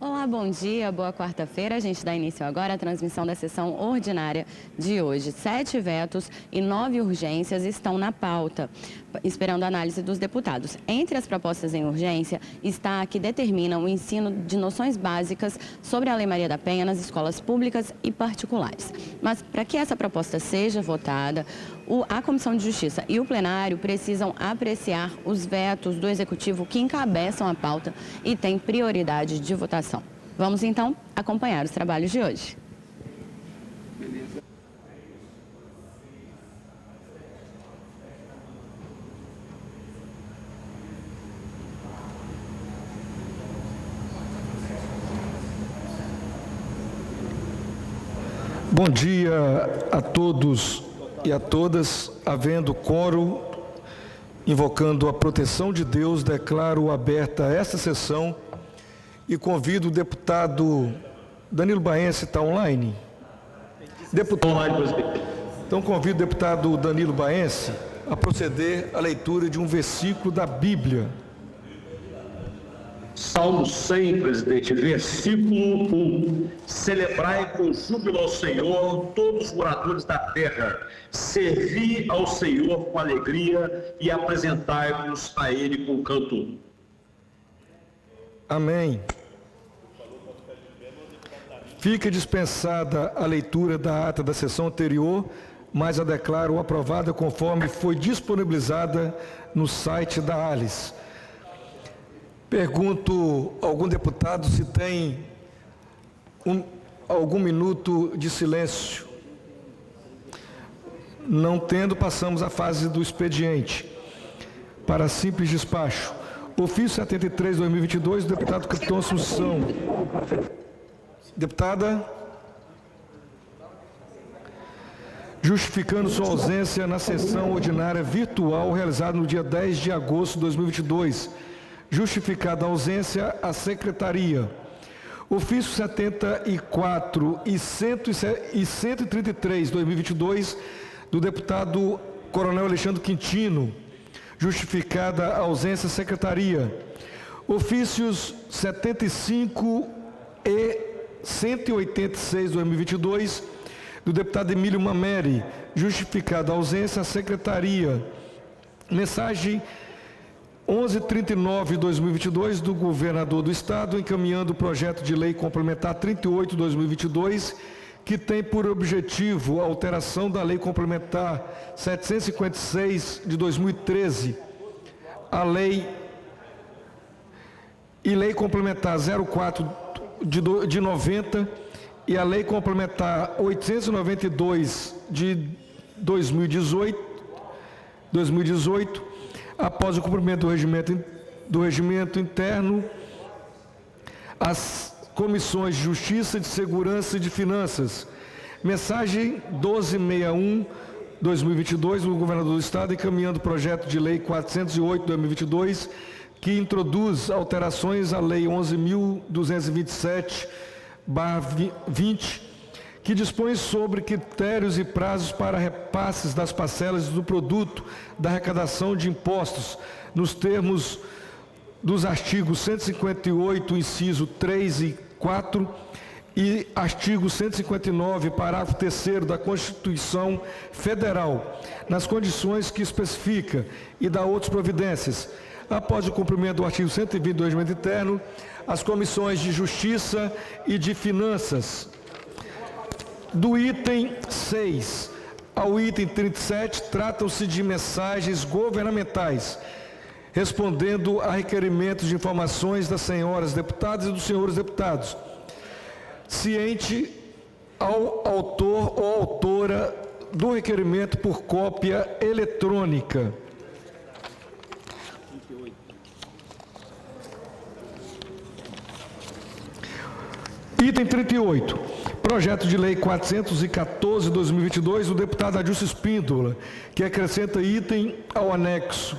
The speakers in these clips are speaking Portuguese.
Olá, bom dia, boa quarta-feira. A gente dá início agora à transmissão da sessão ordinária de hoje. 7 vetos e 9 urgências estão na pauta, esperando a análise dos deputados. Entre as propostas em urgência está a que determina o ensino de noções básicas sobre a Lei Maria da Penha nas escolas públicas e particulares. Mas para que essa proposta seja votada, a Comissão de Justiça e o plenário precisam apreciar os vetos do Executivo que encabeçam a pauta e têm prioridade de votação. Vamos, então, acompanhar os trabalhos de hoje. Bom dia a todos e a todas. Havendo quórum, invocando a proteção de Deus, declaro aberta esta sessão e convido o deputado Danilo Baense, está online? Então convido o deputado Danilo Baense a proceder à leitura de um versículo da Bíblia. Salmo 100, presidente, versículo 1. Celebrai com júbilo ao Senhor todos os moradores da terra. Servi ao Senhor com alegria e apresentai-vos a Ele com canto. Amém. Fica dispensada a leitura da ata da sessão anterior, mas a declaro aprovada conforme foi disponibilizada no site da ALICE. Pergunto a algum deputado se tem algum minuto de silêncio. Não tendo, passamos à fase do expediente. Para simples despacho. Ofício 73/2022, do deputado Capitão Assunção. Deputada. Justificando sua ausência na sessão ordinária virtual realizada no dia 10 de agosto de 2022. Justificada a ausência, a Secretaria. Ofício 74 e 133, 2022, do deputado Coronel Alexandre Quintino. Justificada a ausência, Secretaria. Ofícios 75 e 186, 2022, do deputado Emílio Mameri. Justificada a ausência, Secretaria. Mensagem 1139/2022 do governador do Estado, encaminhando o projeto de lei complementar 38/2022, que tem por objetivo a alteração da lei complementar 756 de 2013, a lei complementar 04 de 90 e a lei complementar 892 de 2018, após o cumprimento do regimento interno, as comissões de Justiça, de Segurança e de Finanças. Mensagem 1261/2022 do governador do Estado, encaminhando o projeto de lei 408/2022, que introduz alterações à lei 11.227/20, que dispõe sobre critérios e prazos para repasses das parcelas do produto da arrecadação de impostos, nos termos dos artigos 158, inciso 3 e 4, e artigo 159, parágrafo 3º da Constituição Federal, nas condições que especifica, e dá outras providências. Após o cumprimento do artigo 120 do regimento interno, as comissões de Justiça e de Finanças. Do item 6 ao item 37, tratam-se de mensagens governamentais, respondendo a requerimentos de informações das senhoras deputadas e dos senhores deputados, ciente ao autor ou autora do requerimento por cópia eletrônica. Item 38. Projeto de lei 414/2022, do deputado Adilson Espíndola, que acrescenta item ao anexo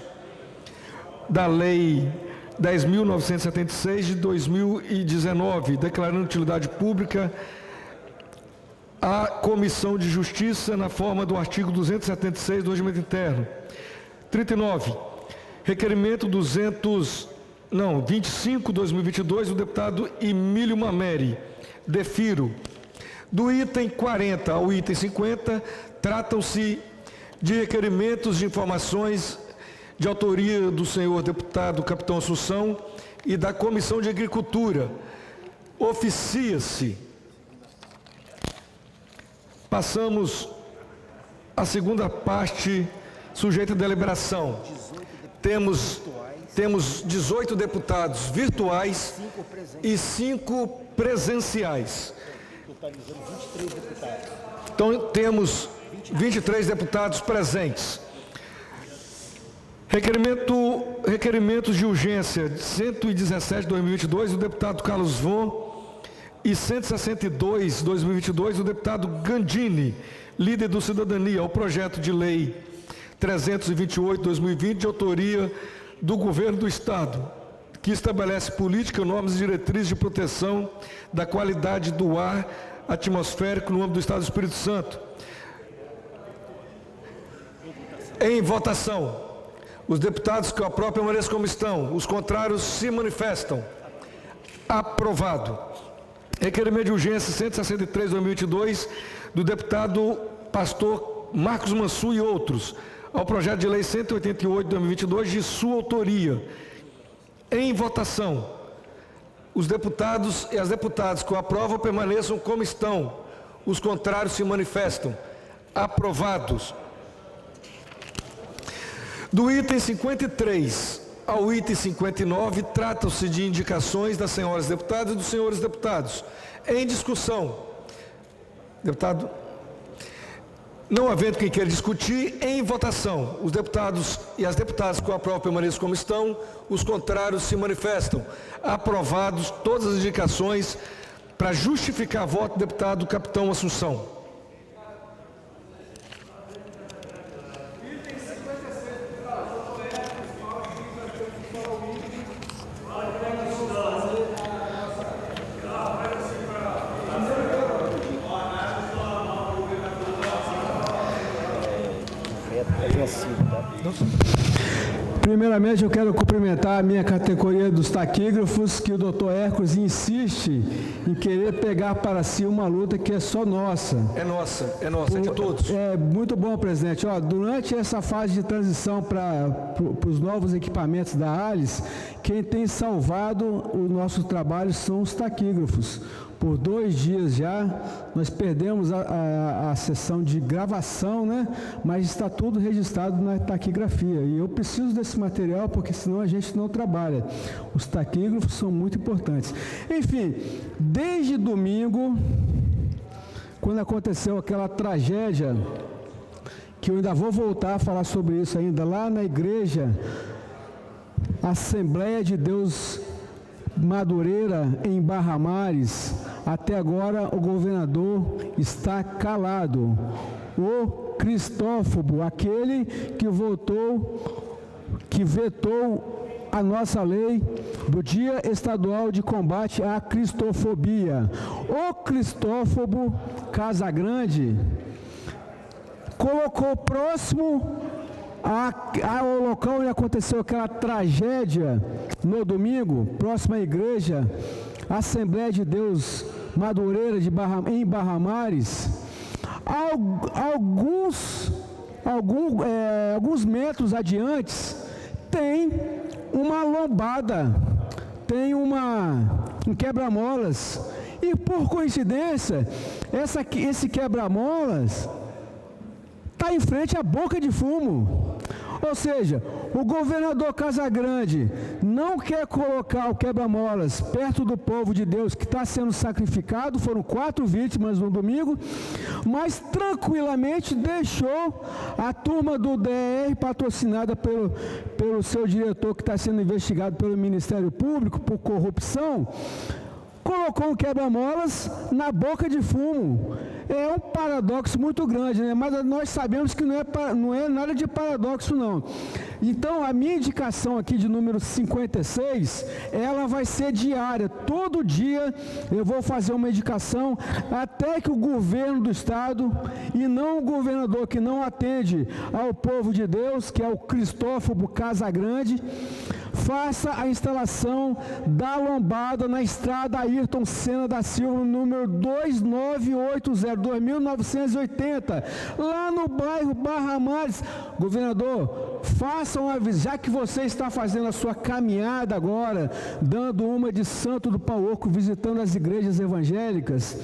da lei 10.976 de 2019, declarando utilidade pública a Comissão de Justiça na forma do artigo 276 do regimento interno. 39. Requerimento 200 25/2022, do deputado Emílio Mameri. Defiro. Do item 40 ao item 50, tratam-se de requerimentos de informações de autoria do senhor deputado Capitão Assunção e da Comissão de Agricultura. Oficia-se. Passamos à segunda parte, sujeita a deliberação. Temos 18 deputados virtuais e 5 presenciais. Totalizando 23 deputados. Então, temos 23 deputados presentes. Requerimentos de urgência 117/2022, do deputado Carlos Von, e 162/2022, do deputado Gandini, líder do Cidadania, ao projeto de lei 328/2020, de autoria do Governo do Estado, que estabelece política, normas e diretrizes de proteção da qualidade do ar atmosférico no âmbito do Estado do Espírito Santo. Em votação, os deputados que aprovam permaneçam como estão, os contrários se manifestam. Aprovado. Requerimento de urgência 163/2022, do deputado pastor Marcos Mansur e outros, ao projeto de lei 188/2022, de sua autoria. Em votação, os deputados e as deputadas que o aprovam permaneçam como estão, os contrários se manifestam. Aprovados. Do item 53 ao item 59, tratam-se de indicações das senhoras deputadas e dos senhores deputados. Em discussão. Deputado, não havendo quem queira discutir, em votação, os deputados e as deputadas que o aprovam permaneçam como estão, os contrários se manifestam. Aprovados todas as indicações para justificar voto do deputado Capitão Assunção. Primeiramente, eu quero cumprimentar a minha categoria dos taquígrafos, que o doutor Hércules insiste em querer pegar para si uma luta que é só nossa. É nossa, é de todos. É muito bom, presidente. Durante essa fase de transição para os novos equipamentos da ALIS, quem tem salvado o nosso trabalho são os taquígrafos. Por 2 dias já, nós perdemos a sessão de gravação, né? Mas está tudo registrado na taquigrafia. E eu preciso desse material, porque senão a gente não trabalha. Os taquígrafos são muito importantes. Enfim, desde domingo, quando aconteceu aquela tragédia, que eu ainda vou voltar a falar sobre isso ainda, lá na igreja Assembleia de Deus Madureira, em Barra Mares, até agora o governador está calado. O cristófobo, aquele que vetou a nossa lei do Dia Estadual de Combate à Cristofobia. O cristófobo Casagrande colocou próximo ao local onde aconteceu aquela tragédia no domingo, próximo à igreja Assembleia de Deus Madureira em Barra Mares, alguns metros adiante, tem uma lombada, tem um quebra-molas, e por coincidência, esse quebra-molas está em frente à boca de fumo. Ou seja, o governador Casagrande não quer colocar o quebra-molas perto do povo de Deus que está sendo sacrificado, foram 4 vítimas no domingo, mas tranquilamente deixou a turma do DR, patrocinada pelo seu diretor, que está sendo investigado pelo Ministério Público por corrupção, colocou um quebra-molas na boca de fumo. É um paradoxo muito grande, né? Mas nós sabemos que não é nada de paradoxo, não. Então, a minha indicação aqui de número 56, ela vai ser diária. Todo dia eu vou fazer uma indicação até que o governo do Estado, e não o governador que não atende ao povo de Deus, que é o cristófobo Casagrande, faça a instalação da lombada na estrada Ayrton Senna da Silva, número 2980, lá no bairro Barra Mares. Governador, faça uma visita, já que você está fazendo a sua caminhada agora, dando uma de Santo do Pau Oco, visitando as igrejas evangélicas,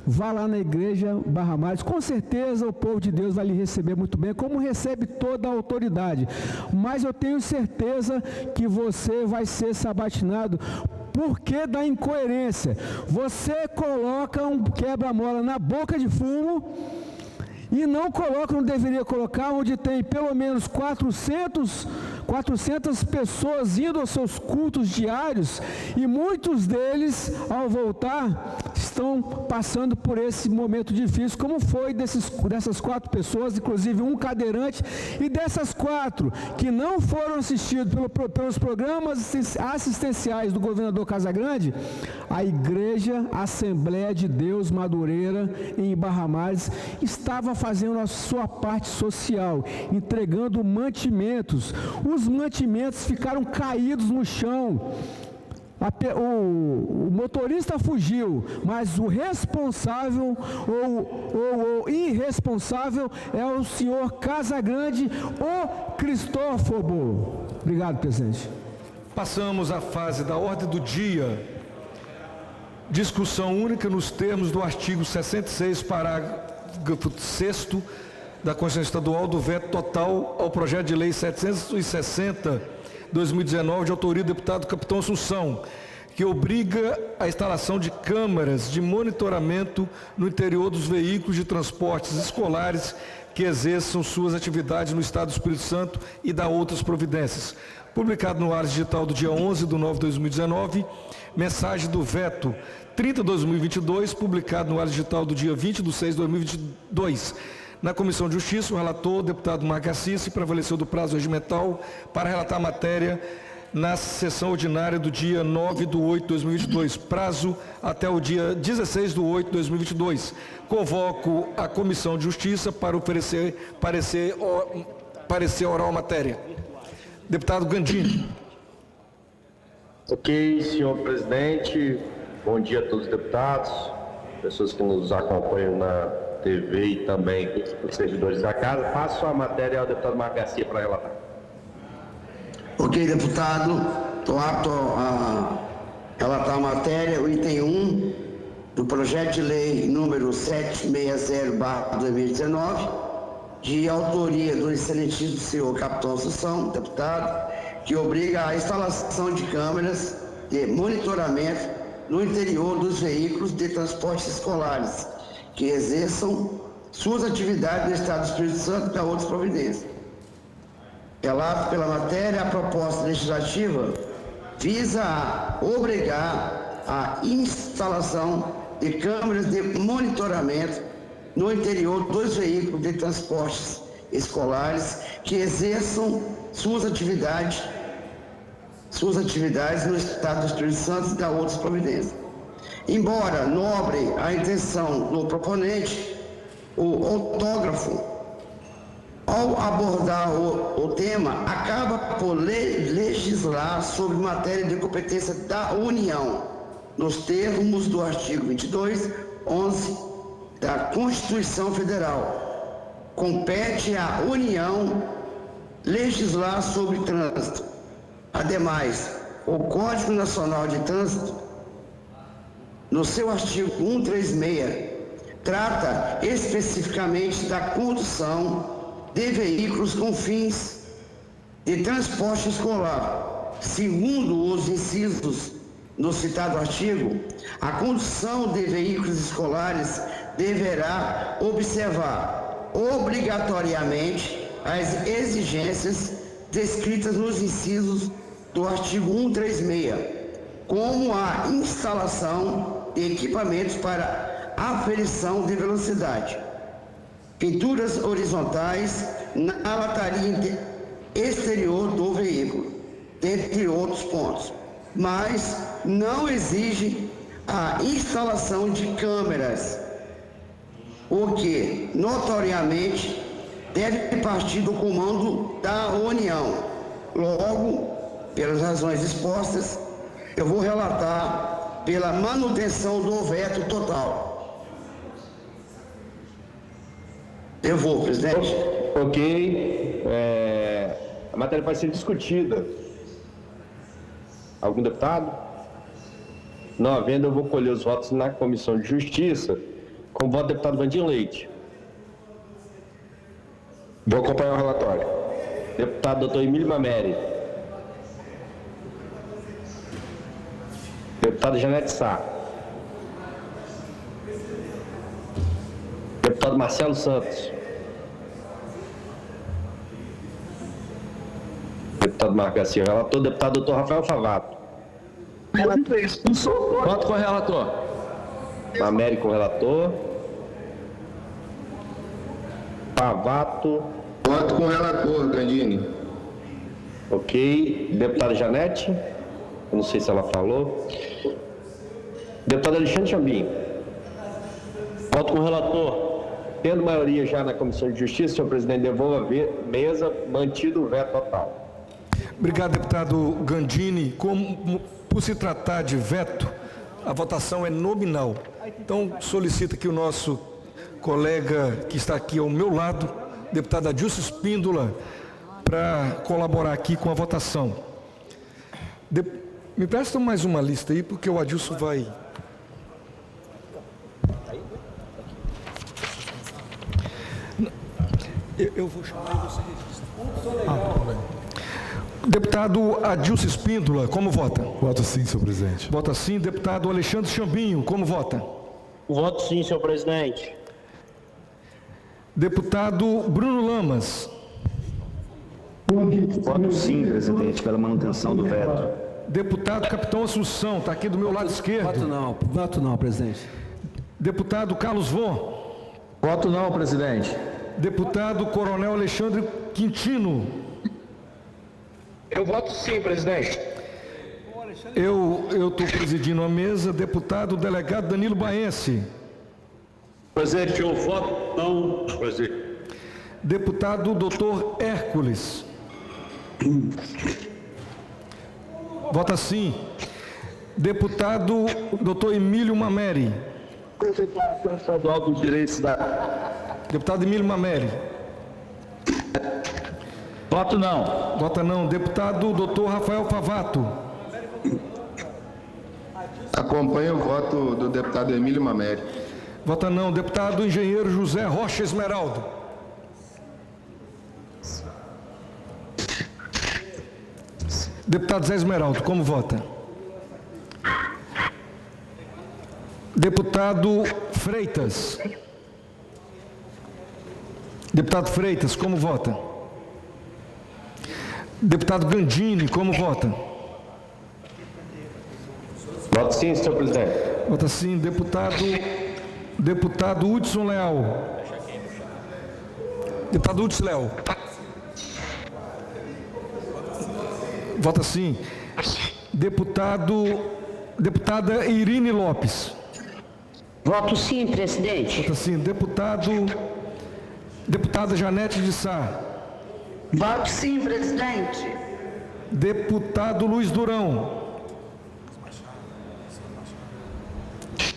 vá lá na igreja Barra Mares, com certeza o povo de Deus vai lhe receber muito bem, como recebe toda a autoridade, mas eu tenho certeza que você vai ser sabatinado. Por que da incoerência? Você coloca um quebra-mola na boca de fumo e não coloca, não deveria colocar, onde tem pelo menos 400 pessoas indo aos seus cultos diários, e muitos deles, ao voltar, estão passando por esse momento difícil, como foi dessas 4 pessoas, inclusive um cadeirante, e dessas 4 que não foram assistidos pelos programas assistenciais do governador Casagrande, a Igreja Assembleia de Deus Madureira, em Barra Mares, estava fazendo a sua parte social, entregando mantimentos. Os mantimentos ficaram caídos no chão. O motorista fugiu, mas o responsável ou irresponsável é o senhor Casagrande, o Cristófobo. Obrigado, presidente. Passamos à fase da ordem do dia. Discussão única nos termos do artigo 66, parágrafo 6º da Constituição Estadual, do veto total ao projeto de lei 760/2019, de autoria do deputado Capitão Assunção, que obriga a instalação de câmaras de monitoramento no interior dos veículos de transportes escolares que exerçam suas atividades no Estado do Espírito Santo, e dá outras providências. Publicado no Ares Digital do dia 11/9/2019, mensagem do veto 30/2022, publicado no Ares Digital do dia 20/6/2022. Na Comissão de Justiça, o relator, o deputado Marco Assis, prevaleceu do prazo regimental para relatar a matéria na sessão ordinária do dia 9/8/2022, prazo até o dia 16/8/2022. Convoco a Comissão de Justiça para oferecer parecer oral à matéria. Deputado Gandini. Ok, senhor presidente, bom dia a todos os deputados, pessoas que nos acompanham na TV e também os servidores da casa. Passo a matéria ao deputado Marco Garcia para relatar. Ok, deputado, estou apto a relatar a matéria, o item 1 do projeto de lei número 760/2019, de autoria do excelentíssimo senhor Capitão Assunção, deputado, que obriga a instalação de câmeras de monitoramento no interior dos veículos de transportes escolares que exerçam suas atividades no Estado do Espírito Santo, para outras providências. Relato pela matéria, a proposta legislativa visa a obrigar a instalação de câmeras de monitoramento no interior dos veículos de transportes escolares que exerçam suas atividades no Estado do Espírito Santo, e da outras providências. Embora nobre a intenção do proponente, o autógrafo, ao abordar o tema, acaba por legislar sobre matéria de competência da União, nos termos do artigo 22(11) da Constituição Federal. Compete à União legislar sobre trânsito. Ademais, o Código Nacional de Trânsito, no seu artigo 136, trata especificamente da condução de veículos com fins de transporte escolar. Segundo os incisos no citado artigo, a condução de veículos escolares deverá observar obrigatoriamente as exigências descritas nos incisos do artigo 136, como a instalação de equipamentos para aferição de velocidade, pinturas horizontais na lataria exterior do veículo, dentre outros pontos, mas não exige a instalação de câmeras, o que notoriamente deve partir do comando da União. Logo, pelas razões expostas, eu vou relatar pela manutenção do veto total. Eu vou, presidente. Ok. A matéria vai ser discutida. Algum deputado? Não havendo, eu vou colher os votos na Comissão de Justiça com o voto do deputado Vandinho Leite. Vou acompanhar o relatório. Deputado doutor Emílio Mameri. Deputada Janete Sá. Deputado Marcelo Santos. Deputado Marco Garcia, relator. Deputado doutor Rafael Favato. Voto com o relator. Mameri com o relator. Favato. Voto com o relator, Gandini. Ok. Deputada Janete. Eu não sei se ela falou. Deputado Alexandre Chambim. Voto com o relator. Tendo maioria já na Comissão de Justiça, senhor presidente, devolva a mesa, mantido o veto total. Obrigado, deputado Gandini. Por se tratar de veto, a votação é nominal. Então, solicito que o nosso colega que está aqui ao meu lado, deputado Adilson Espíndola, para colaborar aqui com a votação. Me presta mais uma lista aí, porque o Adilson vai... Eu vou chamar e você registra. Deputado Adilson Espíndola, como vota? Voto sim, senhor presidente. Vota sim. Deputado Alexandre Chambinho, como vota? Voto sim, senhor presidente. Deputado Bruno Lamas. Voto sim, presidente, pela manutenção do veto. Deputado Capitão Assunção, está aqui do meu lado esquerdo. Voto não, presidente. Deputado Carlos Von. Voto não, presidente. Deputado Coronel Alexandre Quintino. Eu voto sim, presidente. Eu estou presidindo a mesa. Deputado Delegado Danilo Baense. Presidente, eu voto não, presidente. Deputado Dr. Hércules. Vota sim. Deputado Dr. Emílio Mameri. Representação Estadual dos Direitos da... Deputado Emílio Mameri. Voto não. Vota não. Deputado Dr. Rafael Favato. Acompanho o voto do deputado Emílio Mameri. Vota não. Deputado Engenheiro José Rocha Esmeraldo. Deputado Zé Esmeraldo, como vota? Deputado Freitas. Deputado Freitas, como vota? Deputado Gandini, como vota? Voto sim, senhor presidente. Vota sim. Deputado Hudson Leal. Deputado Hudson Leal. Vota sim. Deputada Irine Lopes. Voto sim, presidente. Vota sim. Deputada Janete de Sá. Voto sim, presidente. Deputado Luiz Durão.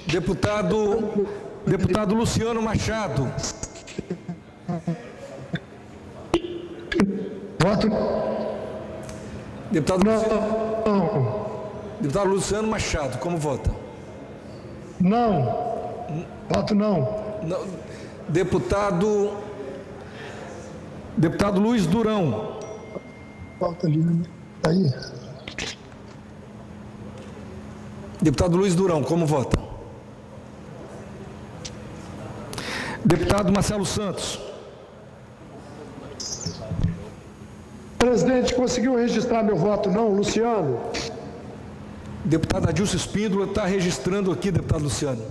Deputado Luciano Machado. Voto Deputado não. Deputado Luciano Machado, como vota? Não. Voto não. Não. Deputado Luiz Durão. Falta ali, né? Aí. Deputado Luiz Durão, como vota? Deputado Marcelo Santos. Presidente, conseguiu registrar meu voto não, Luciano? Deputado Adilson Espíndola está registrando aqui, deputado Luciano.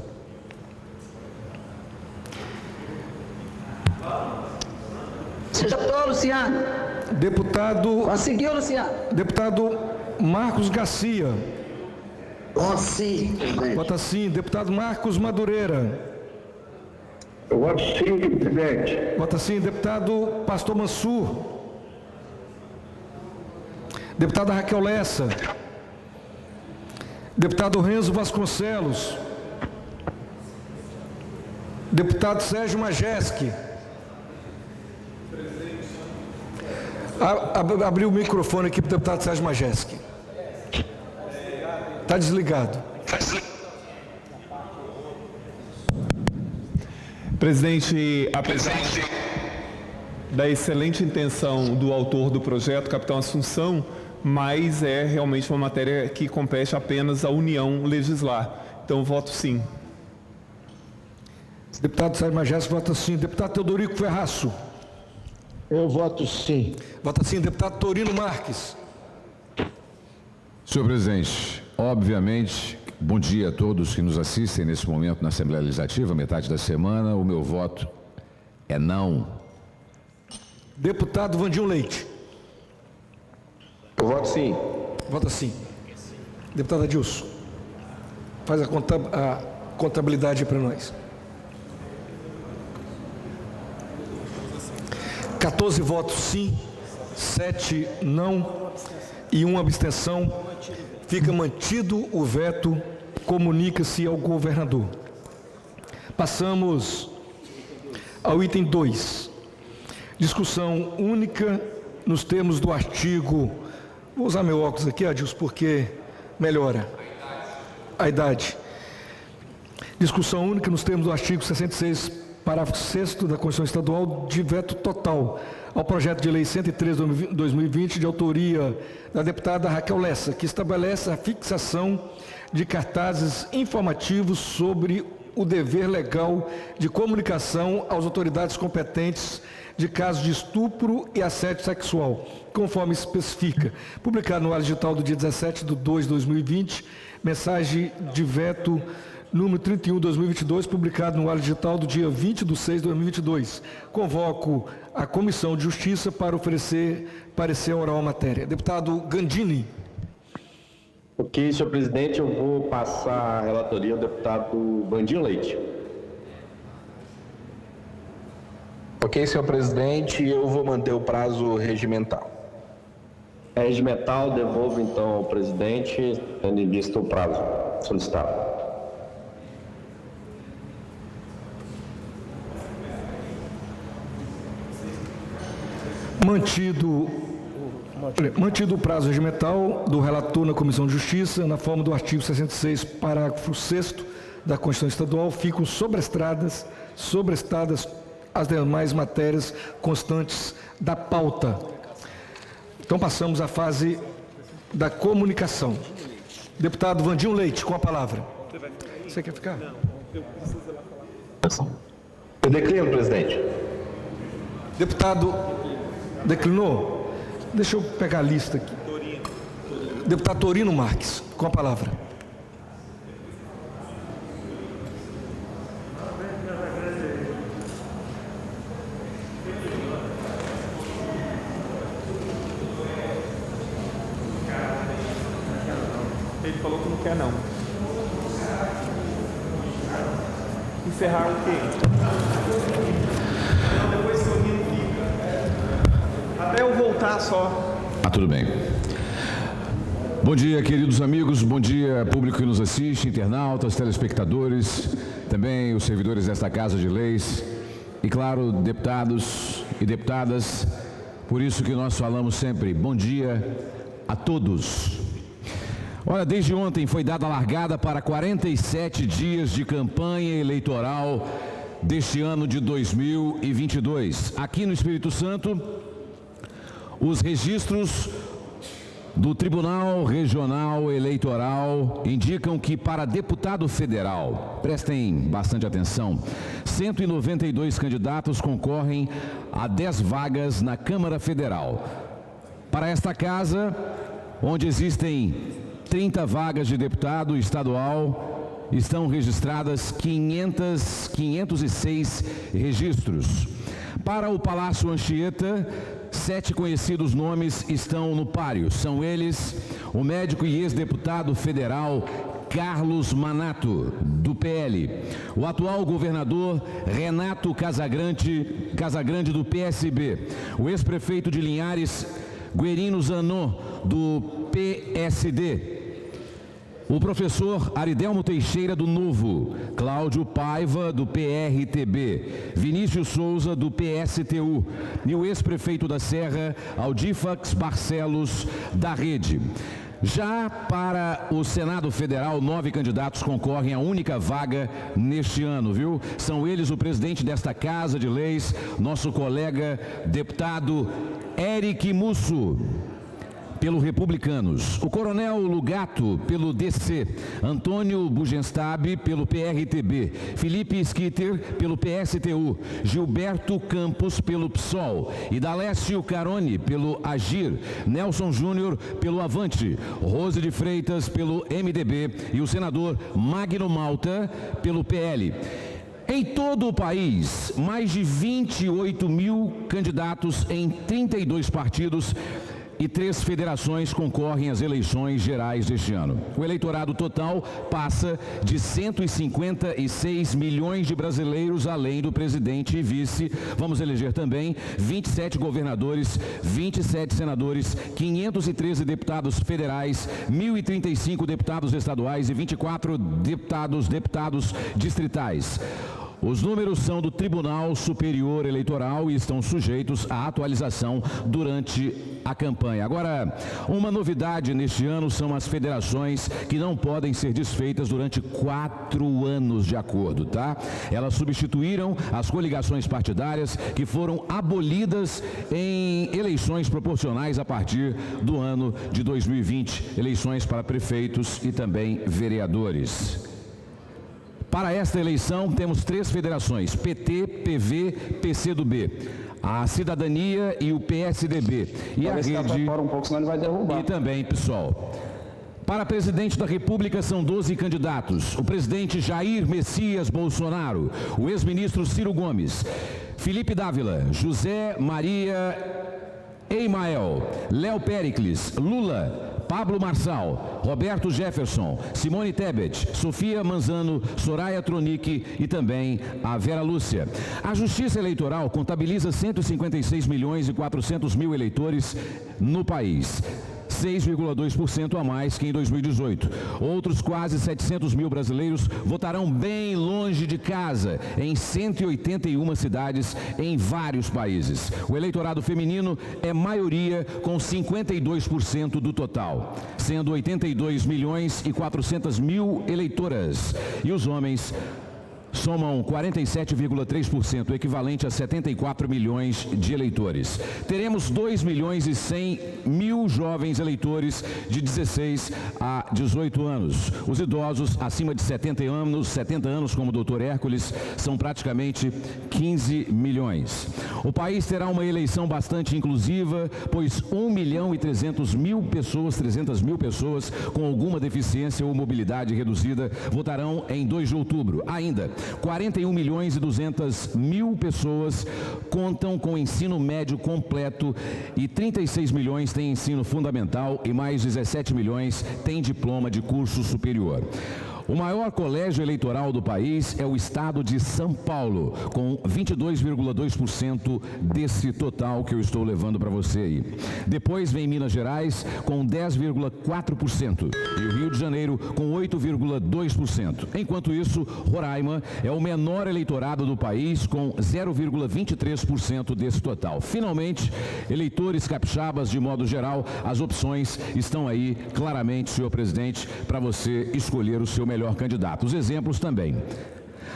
Você já estou, Luciano? Conseguiu, Luciano? Deputado Marcos Garcia. Voto sim, presidente. Vota sim. Deputado Marcos Madureira. Eu voto sim, presidente. Vota sim. Deputado Pastor Mansur. Deputada Raquel Lessa. Deputado Renzo Vasconcelos. Deputado Sérgio Majeski. Abriu o microfone aqui para o deputado Sérgio Majeski. Está desligado. Presidente, apesar da excelente intenção do autor do projeto, capitão Assunção, mas é realmente uma matéria que compete apenas à União legislar. Então, voto sim. Deputado Sérgio Majeski vota sim. Deputado Teodorico Ferraço. Eu voto sim. Vota sim. Deputado Torino Marques. Senhor presidente, obviamente, bom dia a todos que nos assistem nesse momento na Assembleia Legislativa, metade da semana. O meu voto é não. Deputado Vandinho Leite. Eu voto sim. Vota sim. Deputado Adilson, faz a contabilidade para nós. 14 votos sim, 7 não e 1 abstenção. Fica mantido o veto, comunica-se ao governador. Passamos ao item 2. Discussão única nos termos do artigo... Vou usar meu óculos aqui, Adilson, porque melhora a idade. Discussão única nos termos do artigo 66, parágrafo 6º da Constituição Estadual, de veto total ao projeto de lei 103/2020, de autoria da deputada Raquel Lessa, que estabelece a fixação de cartazes informativos sobre o dever legal de comunicação às autoridades competentes de casos de estupro e assédio sexual, conforme especifica. Publicado no Diário Digital do dia 17/2/2020, mensagem de veto número 31/2022, publicado no Diário Digital do dia 20/6/2022. Convoco a Comissão de Justiça para oferecer parecer oral à matéria. Deputado Gandini. Ok, senhor presidente, eu vou passar a relatoria ao deputado Vandinho Leite. Ok, senhor presidente, eu vou manter o prazo regimental. É regimental, devolvo então ao presidente, tendo em vista o prazo solicitado. Mantido o prazo regimental do relator na Comissão de Justiça, na forma do artigo 66, parágrafo 6º da Constituição Estadual, ficam sobrestadas as demais matérias constantes da pauta. Então passamos à fase da comunicação. Deputado Vandinho Leite, com a palavra. Você quer ficar? Não, eu preciso falar. Eu declino, presidente. Deputado, declinou? Deixa eu pegar a lista aqui. Deputado Torino Marques, com a palavra. Ele falou que não quer não. Encerrar o quê? Depois que o menino fica. Até eu voltar só. Tudo bem. Bom dia, queridos amigos, bom dia, público que nos assiste, internautas, telespectadores, também os servidores desta Casa de Leis e, claro, deputados e deputadas. Por isso que nós falamos sempre, bom dia a todos. Olha, desde ontem foi dada a largada para 47 dias de campanha eleitoral deste ano de 2022. Aqui no Espírito Santo, os registros do Tribunal Regional Eleitoral indicam que para deputado federal, prestem bastante atenção, 192 candidatos concorrem a 10 vagas na Câmara Federal. Para esta casa, onde existem 30 vagas de deputado estadual, estão registradas 506 registros. Para o Palácio Anchieta, 7 conhecidos nomes estão no páreo. São eles o médico e ex-deputado federal Carlos Manato, do PL, o atual governador Renato Casagrande, do PSB, o ex-prefeito de Linhares, Guerino Zanon, do PSD. O professor Aridelmo Teixeira, do Novo. Cláudio Paiva, do PRTB. Vinícius Souza, do PSTU. E o ex-prefeito da Serra, Aldifax Barcelos, da Rede. Já para o Senado Federal, 9 candidatos concorrem à única vaga neste ano, viu? São eles o presidente desta Casa de Leis, nosso colega deputado Eric Musso, pelo Republicanos, o Coronel Lugato, pelo DC, Antônio Bugenstab, pelo PRTB, Felipe Schitter, pelo PSTU, Gilberto Campos, pelo PSOL, Idalécio Carone, pelo Agir, Nelson Júnior, pelo Avante, Rose de Freitas, pelo MDB e o senador Magno Malta, pelo PL. Em todo o país, mais de 28 mil candidatos em 32 partidos e 3 federações concorrem às eleições gerais deste ano. O eleitorado total passa de 156 milhões de brasileiros, além do presidente e vice. Vamos eleger também 27 governadores, 27 senadores, 513 deputados federais, 1.035 deputados estaduais e 24 deputados distritais. Os números são do Tribunal Superior Eleitoral e estão sujeitos à atualização durante a campanha. Agora, uma novidade neste ano são as federações que não podem ser desfeitas durante 4 anos de acordo, tá? Elas substituíram as coligações partidárias que foram abolidas em eleições proporcionais a partir do ano de 2020, eleições para prefeitos e também vereadores. Para esta eleição, temos 3 federações, PT, PV, PCdoB, a Cidadania e o PSDB, e a Rede um pouco, senão ele vai derrubar. E também PSOL. Para presidente da República são 12 candidatos, o presidente Jair Messias Bolsonaro, o ex-ministro Ciro Gomes, Felipe Dávila, José Maria Eimael, Léo Péricles, Lula, Pablo Marçal, Roberto Jefferson, Simone Tebet, Sofia Manzano, Soraya Tronic e também a Vera Lúcia. A Justiça Eleitoral contabiliza 156 milhões e 400 mil eleitores no país. 6,2% a mais que em 2018. Outros quase 700 mil brasileiros votarão bem longe de casa, em 181 cidades em vários países. O eleitorado feminino é maioria, com 52% do total, sendo 82 milhões e 400 mil eleitoras. E os homens somam 47,3%, equivalente a 74 milhões de eleitores. Teremos 2 milhões e 100 mil jovens eleitores de 16 a 18 anos. Os idosos acima de 70 anos, como o Dr. Hércules, são praticamente 15 milhões. O país terá uma eleição bastante inclusiva, pois 1 milhão e 300 mil pessoas com alguma deficiência ou mobilidade reduzida votarão em 2 de outubro. Ainda, 41 milhões e 200 mil pessoas contam com ensino médio completo e 36 milhões têm ensino fundamental e mais 17 milhões têm diploma de curso superior. O maior colégio eleitoral do país é o estado de São Paulo, com 22,2% desse total que eu estou levando para você aí. Depois vem Minas Gerais, com 10,4%, e o Rio de Janeiro, com 8,2%. Enquanto isso, Roraima é o menor eleitorado do país, com 0,23% desse total. Finalmente, eleitores capixabas, de modo geral, as opções estão aí claramente, senhor presidente, para você escolher o seu melhor candidato. Os exemplos também.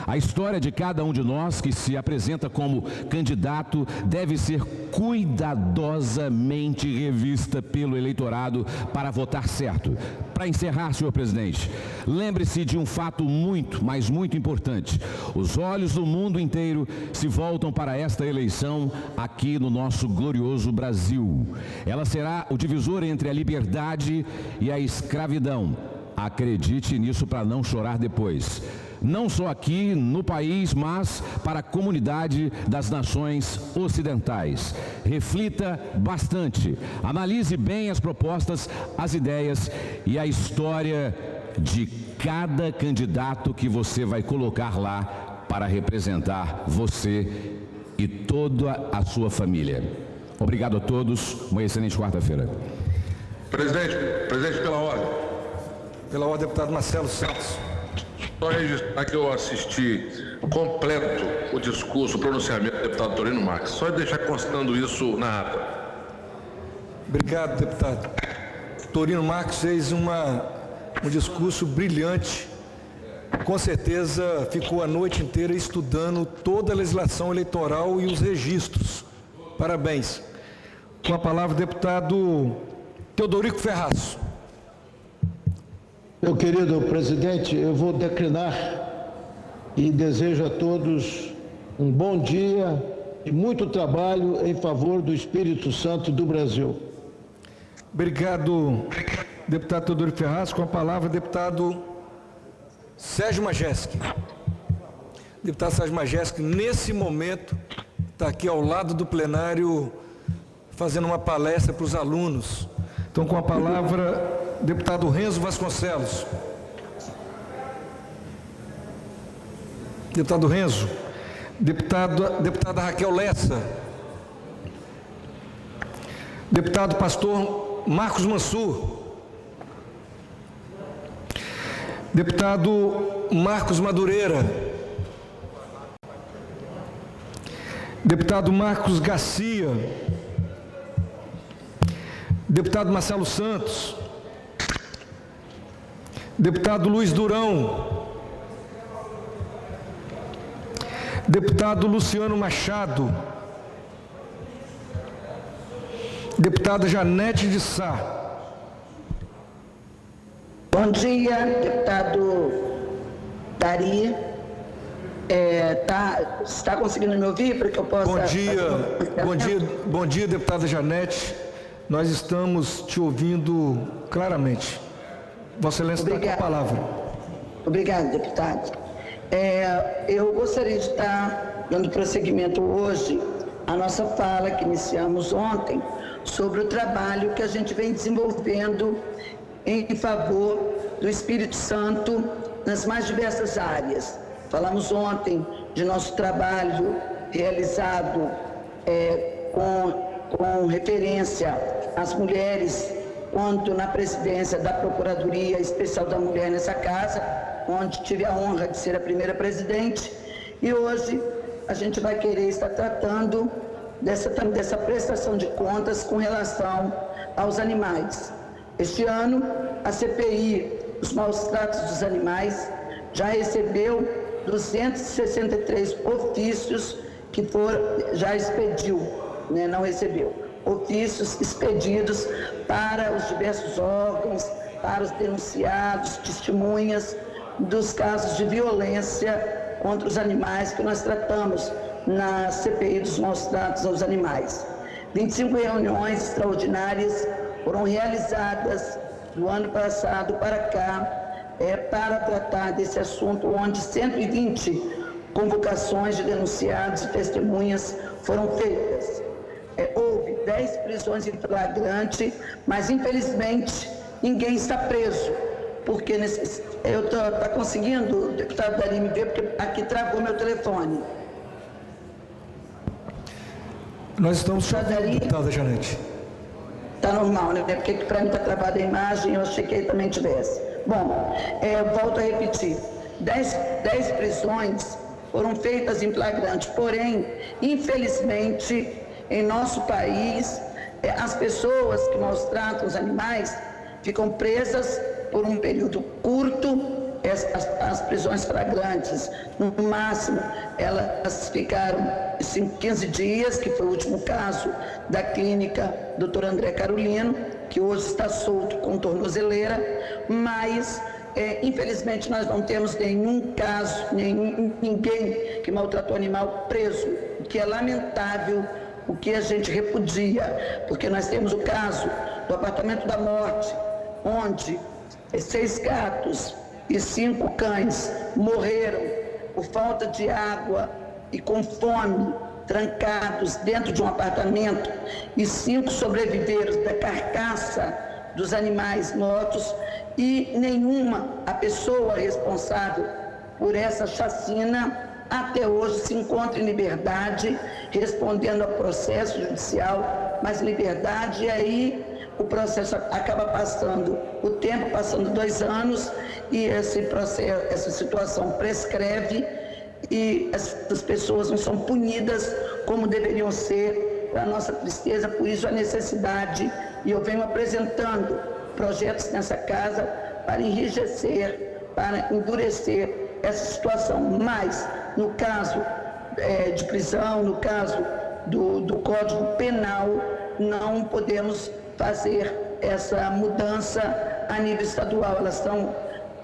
A história de cada um de nós que se apresenta como candidato deve ser cuidadosamente revista pelo eleitorado para votar certo. Para encerrar, senhor presidente, lembre-se de um fato muito, mas muito importante. Os olhos do mundo inteiro se voltam para esta eleição aqui no nosso glorioso Brasil. Ela será o divisor entre a liberdade e a escravidão. Acredite nisso para não chorar depois. Não só aqui no país, mas para a comunidade das nações ocidentais. Reflita bastante, analise bem as propostas, as ideias e a história de cada candidato que você vai colocar lá para representar você e toda a sua família. Obrigado a todos, uma excelente quarta-feira. Presidente, pela ordem. Pela ordem, deputado Marcelo Santos. Só registrar que eu assisti completo o discurso, o pronunciamento do deputado Torino Marques. Só deixar constando isso na ata. Obrigado, deputado. Torino Marques fez um discurso brilhante. Com certeza ficou a noite inteira estudando toda a legislação eleitoral e os registros. Parabéns. Com a palavra, o deputado Teodorico Ferraz. Meu querido presidente, eu vou declinar e desejo a todos um bom dia e muito trabalho em favor do Espírito Santo do Brasil. Obrigado, deputado Teodorico Ferraz. Com a palavra, deputado Sérgio Majeski. Deputado Sérgio Majeski, nesse momento, está aqui ao lado do plenário, fazendo uma palestra para os alunos. Então, com a palavra, deputado Renzo Vasconcelos. Deputado Renzo. Deputada Raquel Lessa. Deputado pastor Marcos Mansur. Deputado Marcos Madureira. Deputado Marcos Garcia. Deputado Marcelo Santos. Deputado Luiz Durão. Deputado Luciano Machado. Deputada Janete de Sá. Bom dia, deputado Dari. Está conseguindo me ouvir para que eu possa... Bom dia, deputada Janete. Nós estamos te ouvindo claramente. Vossa Excelência está com a palavra. Obrigada, deputado. Eu gostaria de estar dando prosseguimento hoje à nossa fala que iniciamos ontem sobre o trabalho que a gente vem desenvolvendo em favor do Espírito Santo nas mais diversas áreas. Falamos ontem de nosso trabalho realizado com referência às mulheres, quanto na presidência da Procuradoria Especial da Mulher nessa casa, onde tive a honra de ser a primeira presidente, e hoje a gente vai querer estar tratando dessa prestação de contas com relação aos animais. Este ano, a CPI dos maus tratos dos animais já recebeu 263 ofícios que já expediu, não recebeu, ofícios expedidos para os diversos órgãos, para os denunciados, testemunhas dos casos de violência contra os animais que nós tratamos na CPI dos maus tratos aos animais. 25 reuniões extraordinárias foram realizadas no ano passado para cá, para tratar desse assunto, onde 120 convocações de denunciados e testemunhas foram feitas. Houve 10 prisões em flagrante, mas infelizmente ninguém está preso, porque está conseguindo, deputado Dari, me ver, porque aqui travou meu telefone. Nós estamos chamando, deputada Janete. Está normal, né? Porque para mim está travada a imagem, eu achei que ele também tivesse. Bom, volto a repetir, 10 prisões foram feitas em flagrante, porém, infelizmente, em nosso país, as pessoas que maltratam os animais ficam presas por um período curto, as prisões flagrantes, no máximo, elas ficaram 15 dias, que foi o último caso da clínica Dr. André Carolino, que hoje está solto com tornozeleira, mas infelizmente nós não temos nenhum caso, ninguém que maltratou animal preso, o que é lamentável, o que a gente repudia, porque nós temos o caso do apartamento da morte, onde 6 gatos e 5 cães morreram por falta de água e com fome, trancados dentro de um apartamento, e 5 sobreviveram da carcaça dos animais mortos, e a pessoa responsável por essa chacina até hoje se encontra em liberdade, respondendo ao processo judicial mais liberdade, e aí o processo acaba passando, o tempo passando 2 anos, e esse processo, essa situação prescreve, e essas pessoas não são punidas como deveriam ser, para nossa tristeza. Por isso a necessidade, e eu venho apresentando projetos nessa casa para enrijecer, para endurecer essa situação. Mas, no caso de prisão, no caso do Código Penal, não podemos fazer essa mudança a nível estadual. Elas são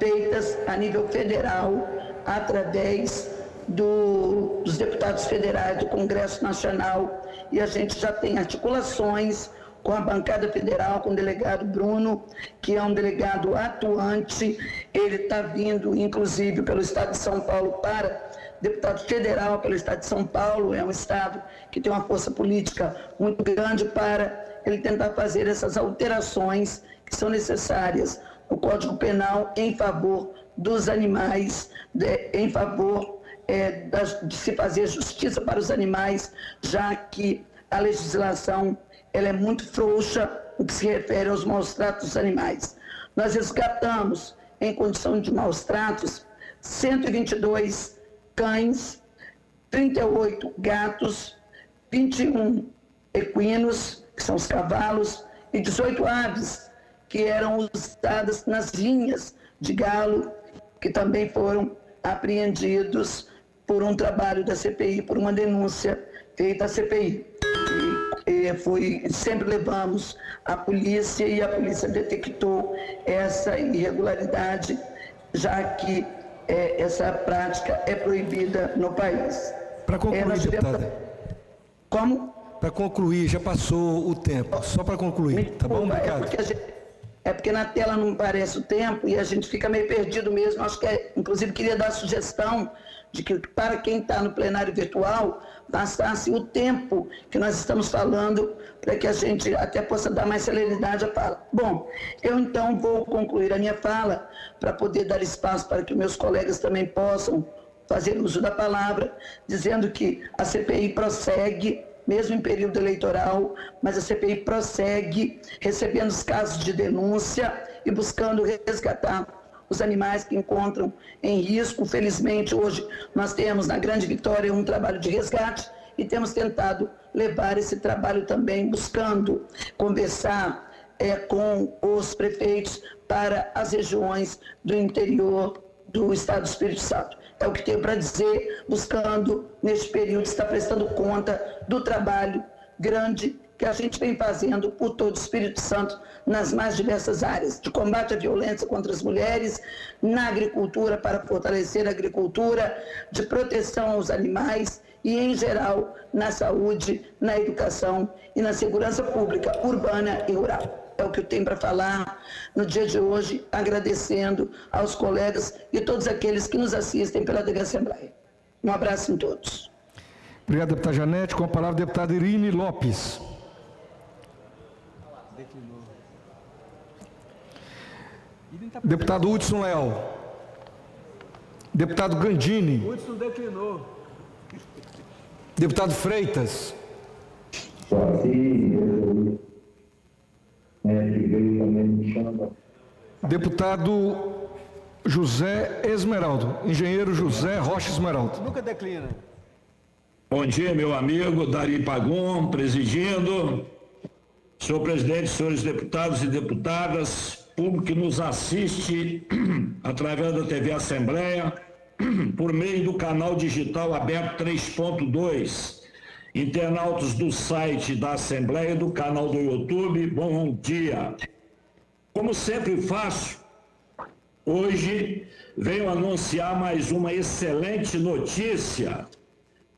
feitas a nível federal, através dos deputados federais do Congresso Nacional, e a gente já tem articulações com a bancada federal, com o delegado Bruno, que é um delegado atuante. Ele está vindo, inclusive, pelo Estado de São Paulo para deputado federal pelo Estado de São Paulo. É um Estado que tem uma força política muito grande para ele tentar fazer essas alterações que são necessárias no Código Penal em favor dos animais, em favor de se fazer justiça para os animais, já que a legislação ela é muito frouxa no que se refere aos maus-tratos dos animais. Nós resgatamos, em condição de maus-tratos, 122 cães, 38 gatos, 21 equinos, que são os cavalos, e 18 aves, que eram usadas nas rinhas de galo, que também foram apreendidos por um trabalho da CPI, por uma denúncia feita à CPI. Sempre levamos a polícia, e a polícia detectou essa irregularidade, já que essa prática é proibida no país. Para concluir, deputada. Como? Para concluir, já passou o tempo. Só para concluir, tá bom? Obrigado. É porque na tela não aparece o tempo e a gente fica meio perdido mesmo. Acho que, inclusive, queria dar a sugestão de que, para quem está no plenário virtual, passasse o tempo que nós estamos falando, para que a gente até possa dar mais celeridade à fala. Bom, eu então vou concluir a minha fala, para poder dar espaço para que meus colegas também possam fazer uso da palavra, dizendo que a CPI prossegue, mesmo em período eleitoral, mas a CPI prossegue recebendo os casos de denúncia e buscando resgatar os animais que encontram em risco. Felizmente, hoje nós temos na Grande Vitória um trabalho de resgate, e temos tentado levar esse trabalho também, buscando conversar com os prefeitos para as regiões do interior do Estado do Espírito Santo. É o que tenho para dizer, buscando, neste período, estar prestando conta do trabalho grande que a gente vem fazendo por todo o Espírito Santo, nas mais diversas áreas, de combate à violência contra as mulheres, na agricultura, para fortalecer a agricultura, de proteção aos animais e, em geral, na saúde, na educação e na segurança pública, urbana e rural. É o que eu tenho para falar no dia de hoje, agradecendo aos colegas e todos aqueles que nos assistem pela TV Assembleia. Um abraço em todos. Obrigado, deputada Janete. Com a palavra, deputada Irine Lopes. Deputado Hudson Leal. Deputado Gandini. Hudson declinou. Deputado Freitas. Deputado José Esmeraldo. Engenheiro José Rocha Esmeraldo. Nunca declina. Bom dia, meu amigo Dari Pagum, presidindo. Senhor presidente, senhores deputados e deputadas, público que nos assiste através da TV Assembleia, por meio do canal digital aberto 3.2, internautas do site da Assembleia e do canal do YouTube, bom dia. Como sempre faço, hoje venho anunciar mais uma excelente notícia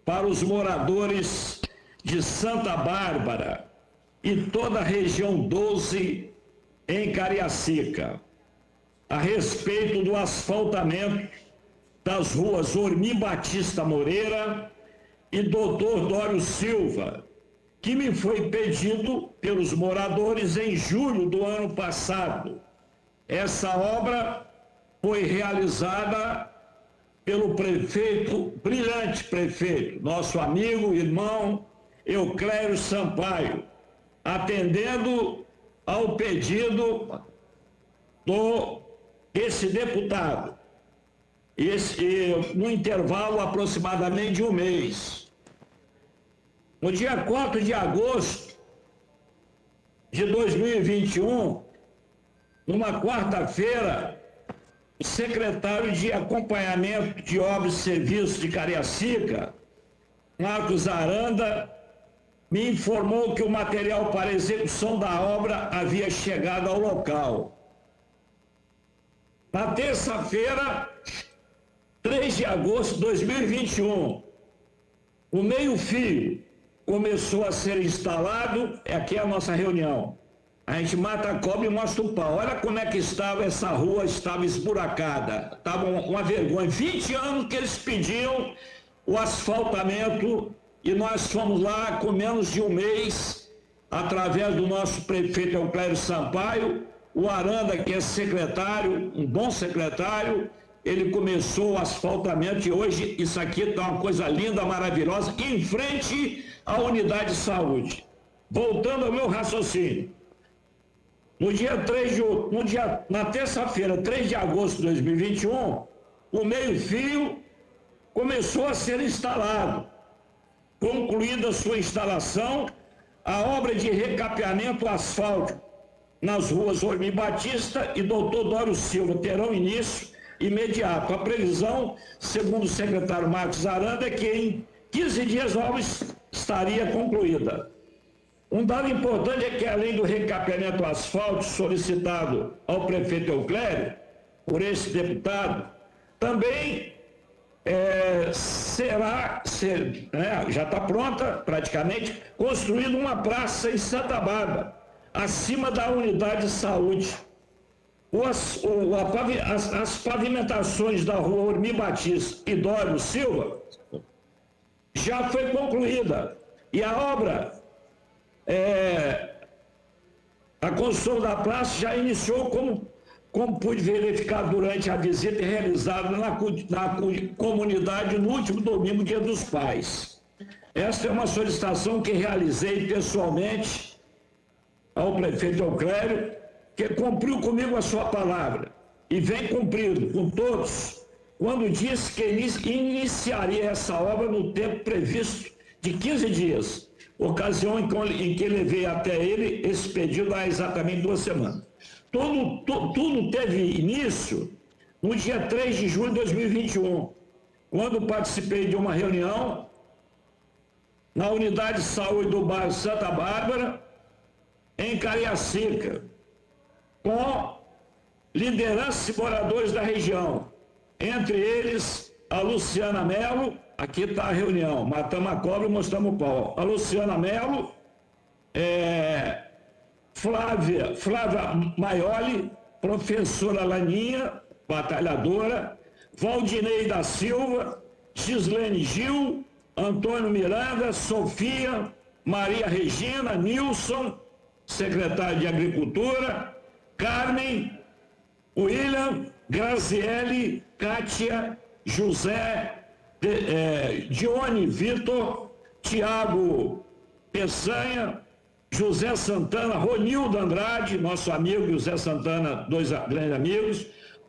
para os moradores de Santa Bárbara e toda a região 12 em Cariacica, a respeito do asfaltamento das ruas Ormim Batista Moreira e Doutor Dório Silva, que me foi pedido pelos moradores em julho do ano passado. Essa obra foi realizada pelo prefeito, brilhante prefeito, nosso amigo, irmão Euclério Sampaio, atendendo ao pedido desse deputado, no intervalo aproximadamente de um mês. No dia 4 de agosto de 2021, numa quarta-feira, o secretário de Acompanhamento de Obras e Serviços de Cariacica, Marcos Aranda, me informou que o material para execução da obra havia chegado ao local. Na terça-feira, 3 de agosto de 2021, o meio-fio começou a ser instalado. Aqui é a nossa reunião. A gente mata a cobra e mostra o pau. Olha como é que estava essa rua, estava esburacada. Estava uma vergonha. 20 anos que eles pediam o asfaltamento e nós fomos lá com menos de um mês, através do nosso prefeito Euclério Sampaio, o Aranda, que é secretário, um bom secretário, ele começou o asfaltamento e hoje isso aqui está uma coisa linda, maravilhosa, em frente à unidade de saúde. Voltando ao meu raciocínio, na terça-feira, 3 de agosto de 2021, o meio-fio começou a ser instalado. Concluída a sua instalação, a obra de recapeamento asfáltico nas ruas Ormi Batista e Doutor Dório Silva terão início imediato. A previsão, segundo o secretário Marcos Aranda, é que em 15 dias a obra estaria concluída. Um dado importante é que, além do recapeamento asfáltico solicitado ao prefeito Euclério, por esse deputado, também já está pronta, praticamente, construída uma praça em Santa Bárbara, acima da unidade de saúde. As pavimentações da rua Ormi Batista e Dório Silva já foi concluída. E a obra, a construção da praça já iniciou, como pude verificar durante a visita realizada na comunidade no último domingo, Dia dos Pais. Esta é uma solicitação que realizei pessoalmente ao prefeito Euclério, que cumpriu comigo a sua palavra e vem cumprindo com todos, quando disse que iniciaria essa obra no tempo previsto de 15 dias, ocasião em que levei até ele esse pedido há exatamente 2 semanas. Tudo teve início no dia 3 de julho de 2021, quando participei de uma reunião na unidade de saúde do bairro Santa Bárbara, em Cariacica, com lideranças e moradores da região, entre eles a Luciana Mello. Aqui está a reunião, matamos a cobra e mostramos o pau. A Luciana Mello, Flávia Maioli, professora Laninha, batalhadora, Valdinei da Silva, Gislene Gil, Antônio Miranda, Sofia, Maria Regina, Nilson, secretário de Agricultura, Carmen, William, Graziele, Kátia, José, Dione Vitor, Tiago Peçanha, José Santana, Ronildo Andrade, nosso amigo José Santana, 2 grandes amigos,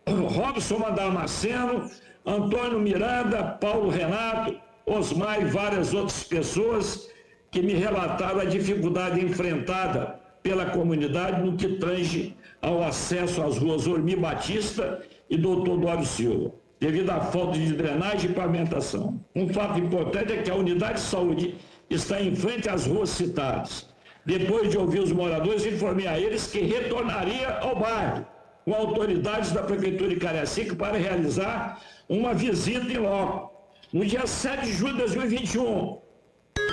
Robson Damasceno, Antônio Miranda, Paulo Renato, Osmar e várias outras pessoas que me relataram a dificuldade enfrentada pela comunidade no que tange ao acesso às ruas Ormi Batista e Doutor Dório Silva, devido à falta de drenagem e pavimentação. Um fato importante é que a unidade de saúde está em frente às ruas citadas. Depois de ouvir os moradores, informei a eles que retornaria ao bairro com autoridades da Prefeitura de Cariacica para realizar uma visita em loco. No dia 7 de julho de 2021,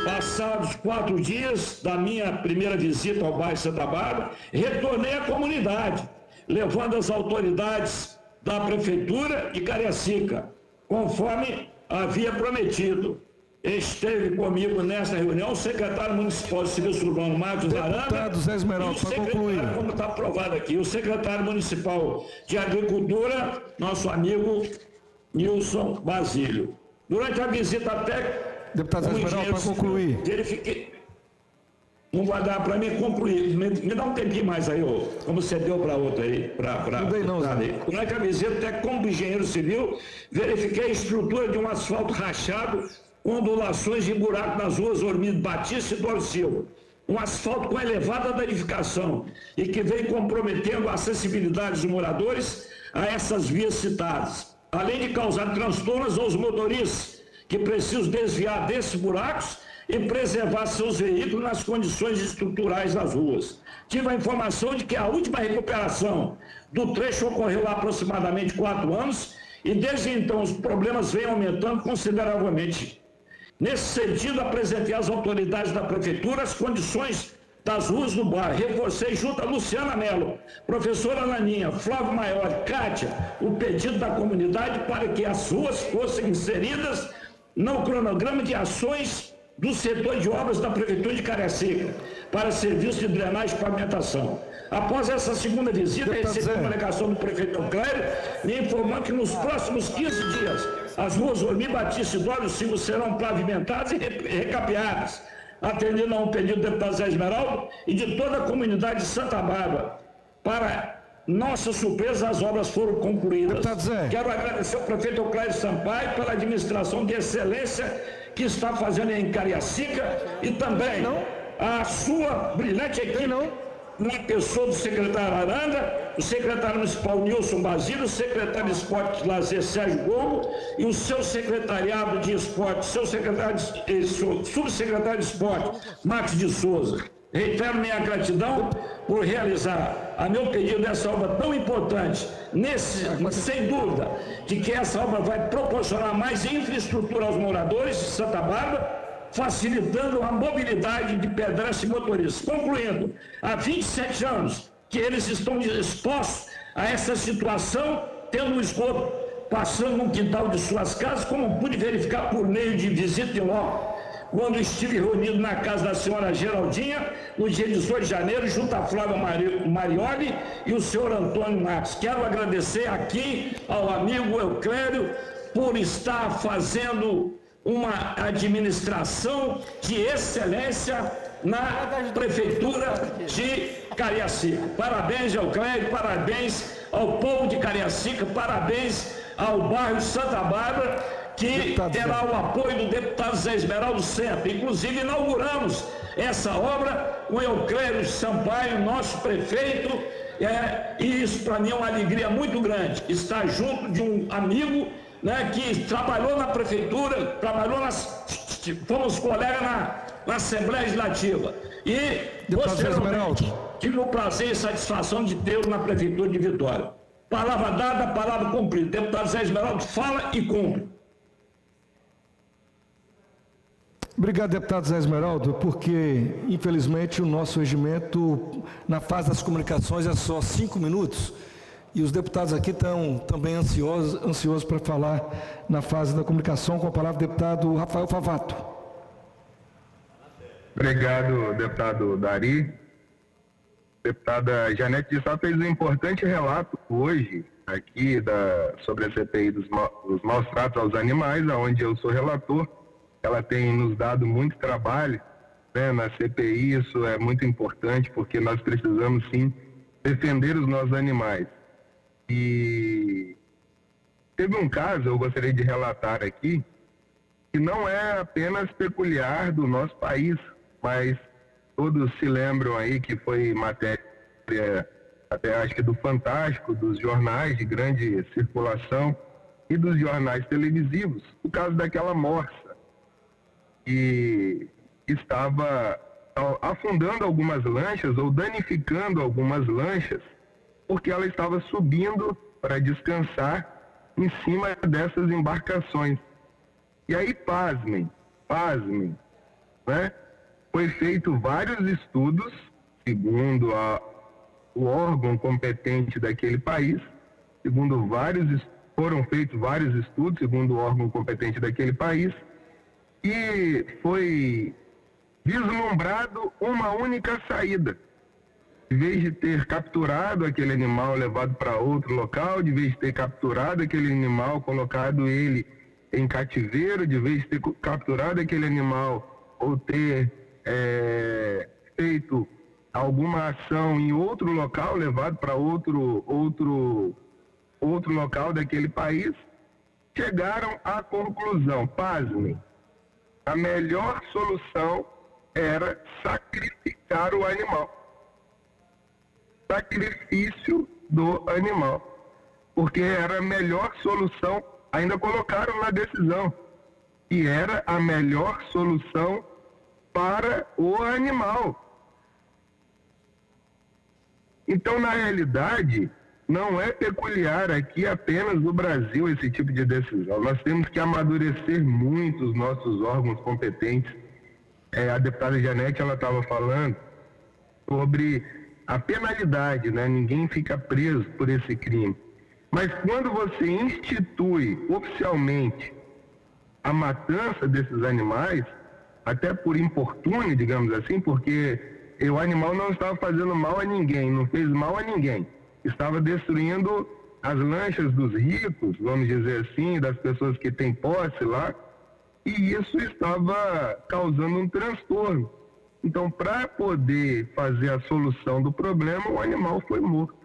passados 4 dias da minha primeira visita ao bairro Santa Bárbara, retornei à comunidade, levando as autoridades da Prefeitura de Cariacica, conforme havia prometido. Esteve comigo nessa reunião o secretário municipal de Serviço Urbano, Marcos Aranda, Zé Esmeralda, para concluir, como está aprovado aqui, o secretário municipal de Agricultura, nosso amigo Nilson Basílio. Durante a visita até... Deputado Zé Esmeralda, para concluir. Não vai dar para mim concluir. Me dá um tempinho mais aí, como você deu para outro aí. Não dei não, Zé. Com a camiseta, até como engenheiro civil, verifiquei a estrutura de um asfalto rachado, com ondulações e buracos nas ruas Ormido Batista e Dório Silva. Um asfalto com elevada danificação e que vem comprometendo a acessibilidade dos moradores a essas vias citadas, além de causar transtornos aos motoristas que precisam desviar desses buracos e preservar seus veículos nas condições estruturais das ruas. Tive a informação de que a última recuperação do trecho ocorreu há aproximadamente 4 anos e desde então os problemas vêm aumentando consideravelmente. Nesse sentido, apresentei às autoridades da Prefeitura as condições das ruas do bairro. Reforcei junto a Luciana Mello, professora Naninha, Flávio Maior, Kátia, o pedido da comunidade para que as ruas fossem inseridas no cronograma de ações do setor de obras da Prefeitura de Cariacica para serviços de drenagem e pavimentação. Após essa segunda visita, recebi a comunicação do prefeito Euclério, me informando que nos próximos 15 dias as ruas Ormi, Batista e Dório Silva serão pavimentadas e recapeadas, atendendo a um pedido do deputado Zé Esmeraldo e de toda a comunidade de Santa Bárbara. Para nossa surpresa, as obras foram concluídas. Quero agradecer ao prefeito Euclério Sampaio pela administração de excelência que está fazendo em Cariacica e também a sua brilhante equipe, na pessoa do secretário Aranda, o secretário municipal Nilson Basílio, o secretário de Esporte e Lazer Sérgio Gogo e o seu secretariado de esporte, seu subsecretário de esporte, Max de Souza. Reitero minha gratidão por realizar a meu pedido dessa obra tão importante, sem dúvida, de que essa obra vai proporcionar mais infraestrutura aos moradores de Santa Bárbara, facilitando a mobilidade de pedestres e motoristas. Concluindo, há 27 anos que eles estão expostos a essa situação, tendo o esgoto passando no quintal de suas casas, como pude verificar por meio de visita em loco, quando estive reunido na casa da senhora Geraldinha, no dia 18 de janeiro, junto a Flávia Marioli e o senhor Antônio Marques. Quero agradecer aqui ao amigo Euclério por estar fazendo uma administração de excelência na Prefeitura de Cariacica. Parabéns, Euclério, parabéns ao povo de Cariacica, parabéns ao bairro Santa Bárbara, que terá o apoio do deputado Zé Esmeraldo sempre. Inclusive, inauguramos essa obra com Euclério Sampaio, nosso prefeito, e isso para mim é uma alegria muito grande, estar junto de um amigo, né, que trabalhou na prefeitura, fomos colegas na Assembleia Legislativa. E, posteriormente, tive o prazer e satisfação de tê-lo na Prefeitura de Vitória. Palavra dada, palavra cumprida. Deputado Zé Esmeraldo fala e cumpre. Obrigado, deputado Zé Esmeraldo, porque, infelizmente, o nosso regimento, na fase das comunicações, é só 5 minutos. E os deputados aqui estão também ansiosos para falar na fase da comunicação. Com a palavra, o deputado Rafael Favato. Obrigado, deputado Dari. Deputada Janete de Sá fez um importante relato hoje aqui sobre a CPI dos maus tratos aos animais, onde eu sou relator. Ela tem nos dado muito trabalho, né, na CPI. Isso é muito importante porque nós precisamos sim defender os nossos animais. E teve um caso, eu gostaria de relatar aqui, que não é apenas peculiar do nosso país, mas todos se lembram aí que foi matéria, até acho que do Fantástico, dos jornais de grande circulação e dos jornais televisivos, o caso daquela morsa que estava afundando algumas lanchas ou danificando algumas lanchas, porque ela estava subindo para descansar em cima dessas embarcações. E aí, pasmem, né? Foi feito vários estudos, segundo o órgão competente daquele país, foram feitos vários estudos, segundo o órgão competente daquele país, e foi vislumbrado uma única saída. De vez de ter capturado aquele animal, levado para outro local, de vez de ter capturado aquele animal, colocado ele em cativeiro, de vez de ter capturado aquele animal ou ter feito alguma ação em outro local, levado para outro local daquele país, chegaram à conclusão, pasmem, a melhor solução era sacrificar o animal. Sacrifício do animal. Porque era a melhor solução, ainda colocaram na decisão, que era a melhor solução para o animal. Então, na realidade, não é peculiar aqui apenas no Brasil esse tipo de decisão. Nós temos que amadurecer muito os nossos órgãos competentes. A deputada Janete, ela estava falando sobre a penalidade, né? Ninguém fica preso por esse crime. Mas quando você institui oficialmente a matança desses animais, até por infortúnio, digamos assim, porque o animal não estava fazendo mal a ninguém, não fez mal a ninguém. Estava destruindo as lanchas dos ricos, vamos dizer assim, das pessoas que têm posse lá, e isso estava causando um transtorno. Então, para poder fazer a solução do problema, o animal foi morto.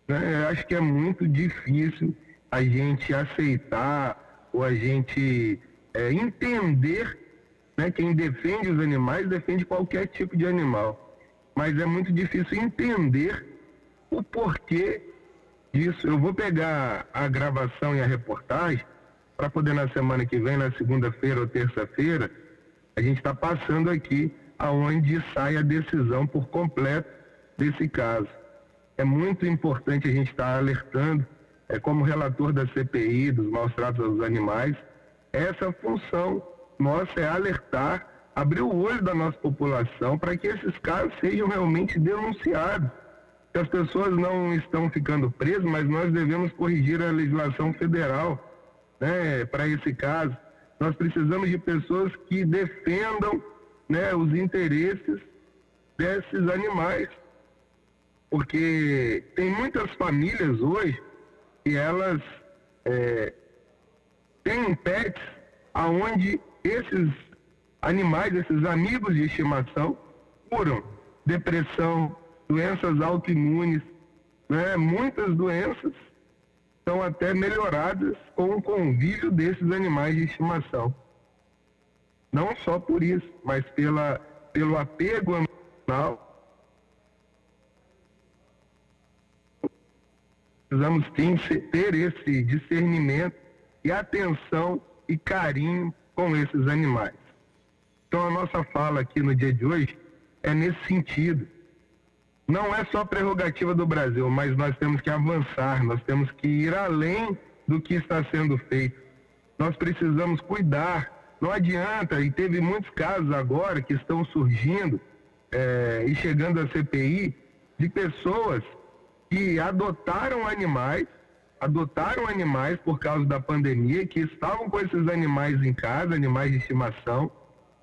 Eu acho que é muito difícil a gente aceitar ou a gente entender, né, quem defende os animais defende qualquer tipo de animal, mas é muito difícil entender o porquê disso. Eu vou pegar a gravação e a reportagem para poder na semana que vem, na segunda-feira ou terça-feira, a gente está passando aqui aonde sai a decisão por completo desse caso. É muito importante a gente estar alertando, como relator da CPI, dos maus-tratos aos animais, essa função nossa é alertar, abrir o olho da nossa população para que esses casos sejam realmente denunciados. Que as pessoas não estão ficando presas, mas nós devemos corrigir a legislação federal, né, para esse caso. Nós precisamos de pessoas que defendam, né, os interesses desses animais. Porque tem muitas famílias hoje que elas têm pets aonde esses animais, esses amigos de estimação, curam depressão, doenças autoimunes, né? Muitas doenças são até melhoradas com o convívio desses animais de estimação. Não só por isso, mas pelo apego animal. Precisamos ter esse discernimento e atenção e carinho com esses animais. Então a nossa fala aqui no dia de hoje é nesse sentido. Não é só prerrogativa do Brasil, mas nós temos que avançar, nós temos que ir além do que está sendo feito. Nós precisamos cuidar, não adianta, e teve muitos casos agora que estão surgindo e chegando à CPI, de pessoas que adotaram animais por causa da pandemia, que estavam com esses animais em casa, animais de estimação,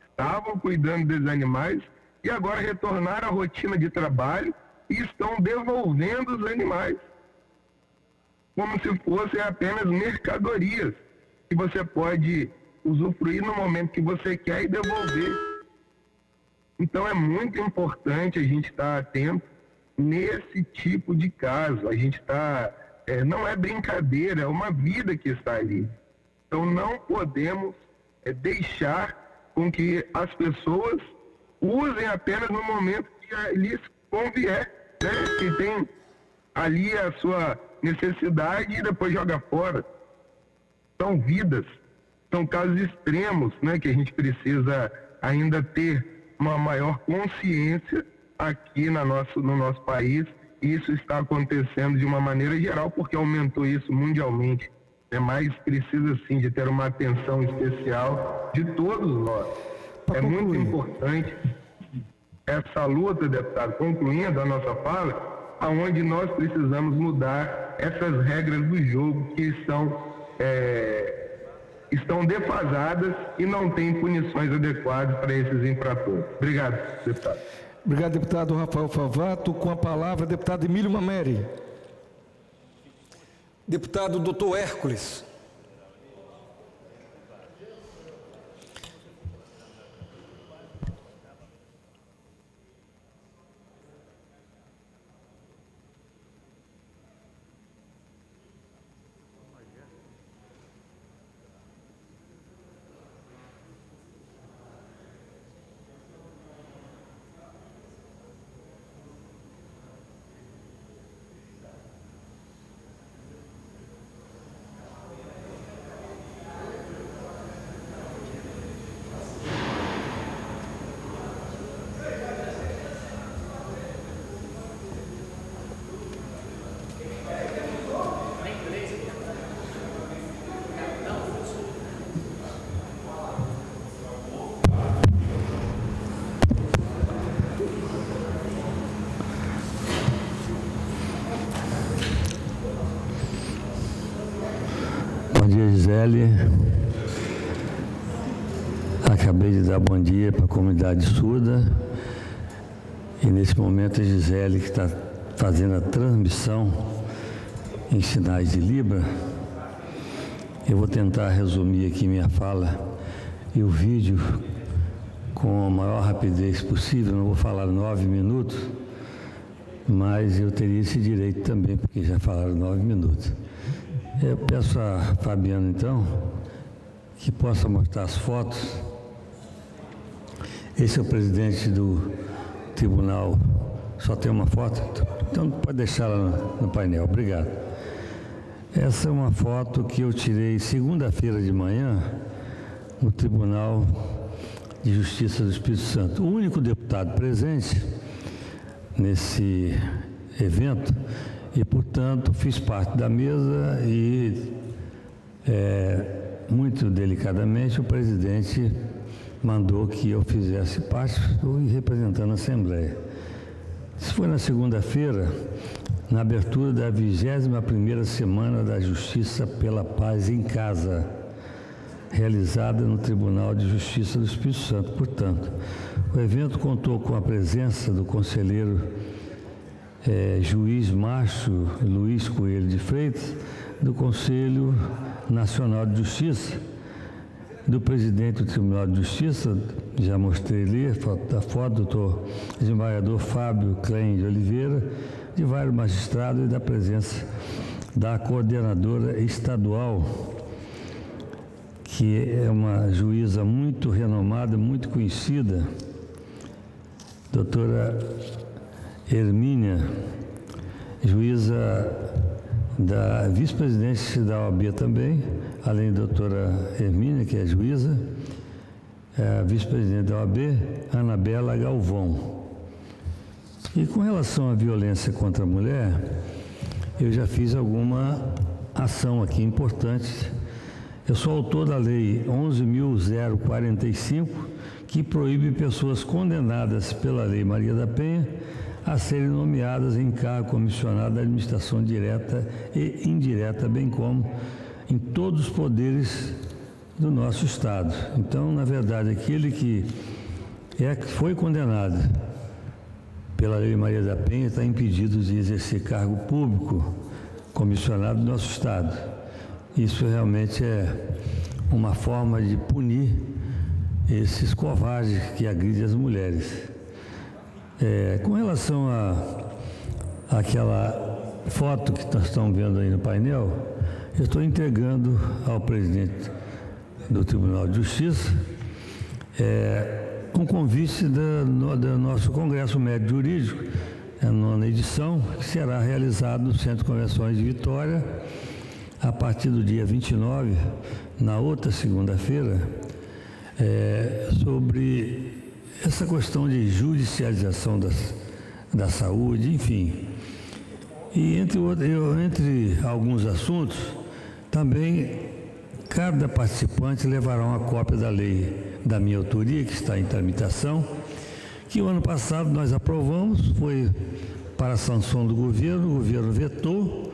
estavam cuidando desses animais, e agora retornaram à rotina de trabalho e estão devolvendo os animais, como se fossem apenas mercadorias, que você pode usufruir no momento que você quer e devolver. Então é muito importante a gente estar atento nesse tipo de caso. A gente está, não é brincadeira, é uma vida que está ali. Então não podemos deixar com que as pessoas usem apenas no momento que lhes convier, né? Que tem ali a sua necessidade e depois joga fora. São vidas, são casos extremos, né? Que a gente precisa ainda ter uma maior consciência aqui no nosso país. E isso está acontecendo de uma maneira geral, porque aumentou isso mundialmente. Mas precisa sim de ter uma atenção especial de todos nós. É muito importante essa luta, deputado, concluindo a nossa fala, aonde nós precisamos mudar essas regras do jogo que estão defasadas e não têm punições adequadas para esses infratores. Obrigado, deputado. Obrigado, deputado Rafael Favato. Com a palavra, deputado Emílio Mameri. Deputado Dr. Hércules. acabei de dar bom dia para a comunidade surda e nesse momento a Gisele, que está fazendo a transmissão em sinais de Libra, eu vou tentar resumir aqui minha fala e o vídeo com a maior rapidez possível. Não vou falar 9 minutos, mas eu teria esse direito também, porque já falaram 9 minutos. Eu peço a Fabiana, então, que possa mostrar as fotos. Esse é o presidente do tribunal. Só tem uma foto? Então pode deixar lá no painel. Obrigado. Essa é uma foto que eu tirei segunda-feira de manhã no Tribunal de Justiça do Espírito Santo. O único deputado presente nesse evento e, portanto, fiz parte da mesa e, muito delicadamente, o presidente mandou que eu fizesse parte, estou representando a Assembleia. Isso foi na segunda-feira, na abertura da 21ª Semana da Justiça pela Paz em Casa, realizada no Tribunal de Justiça do Espírito Santo. Portanto, o evento contou com a presença do conselheiro juiz Márcio Luiz Coelho de Freitas, do Conselho Nacional de Justiça, do presidente do Tribunal de Justiça, já mostrei ali a foto, doutor desembargador Fábio Klein de Oliveira, de vários magistrados e da presença da coordenadora estadual, que é uma juíza muito renomada, muito conhecida, doutora Hermínia, juíza da vice-presidente da OAB também, além da doutora Hermínia, que é juíza, a vice-presidente da OAB, Anabela Galvão. E com relação à violência contra a mulher, eu já fiz alguma ação aqui importante. Eu sou autor da Lei 11.045, que proíbe pessoas condenadas pela Lei Maria da Penha a serem nomeadas em cargo comissionado da administração direta e indireta, bem como em todos os poderes do nosso Estado. Então, na verdade, aquele que foi condenado pela Lei Maria da Penha está impedido de exercer cargo público comissionado do nosso Estado. Isso realmente é uma forma de punir esses covardes que agridem as mulheres. Com relação àquela foto que nós estamos vendo aí no painel, eu estou entregando ao presidente do Tribunal de Justiça um convite do nosso Congresso Médico Jurídico, a 9ª edição, que será realizado no Centro de Convenções de Vitória, a partir do dia 29, na outra segunda-feira, sobre essa questão de judicialização da saúde, enfim. E entre alguns assuntos, também cada participante levará uma cópia da lei da minha autoria, que está em tramitação, que o ano passado nós aprovamos, foi para a sanção do governo, o governo vetou,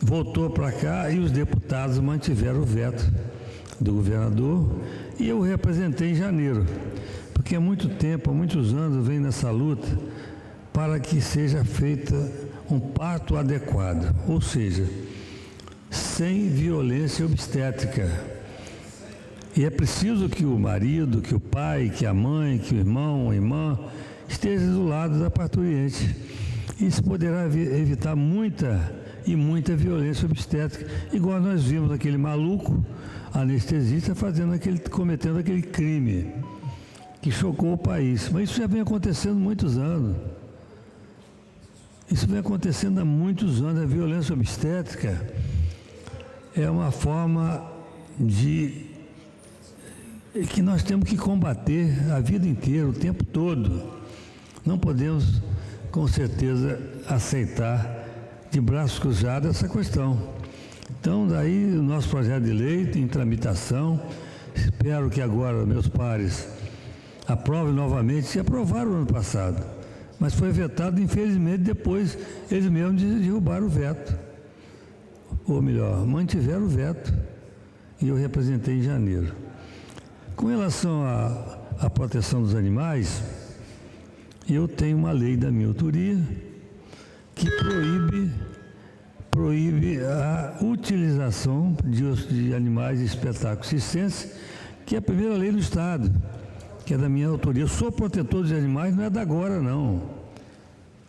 voltou para cá e os deputados mantiveram o veto do governador e eu representei em janeiro, porque há muito tempo, há muitos anos, eu venho nessa luta para que seja feita um parto adequado, ou seja, sem violência obstétrica. E é preciso que o marido, que o pai, que a mãe, que o irmão, a irmã, esteja do lado da parturiente. Isso poderá evitar muita violência obstétrica, igual nós vimos aquele maluco anestesista cometendo aquele crime que chocou o país. Mas isso já vem acontecendo há muitos anos. Isso vem acontecendo há muitos anos. A violência obstétrica é uma forma que nós temos que combater a vida inteira, o tempo todo. Não podemos, com certeza, aceitar de braços cruzados essa questão. Então, daí o nosso projeto de lei em tramitação, espero que agora meus pares aprovem novamente, se aprovaram no ano passado, mas foi vetado, infelizmente, depois eles mesmos derrubaram o veto. Ou melhor, mantiveram o veto, e eu representei em janeiro. Com relação à proteção dos animais, eu tenho uma lei da minha autoria que proíbe a utilização de animais de espetáculo circense, que é a primeira lei do Estado, que é da minha autoria. Eu sou protetor de animais, não é da agora, não.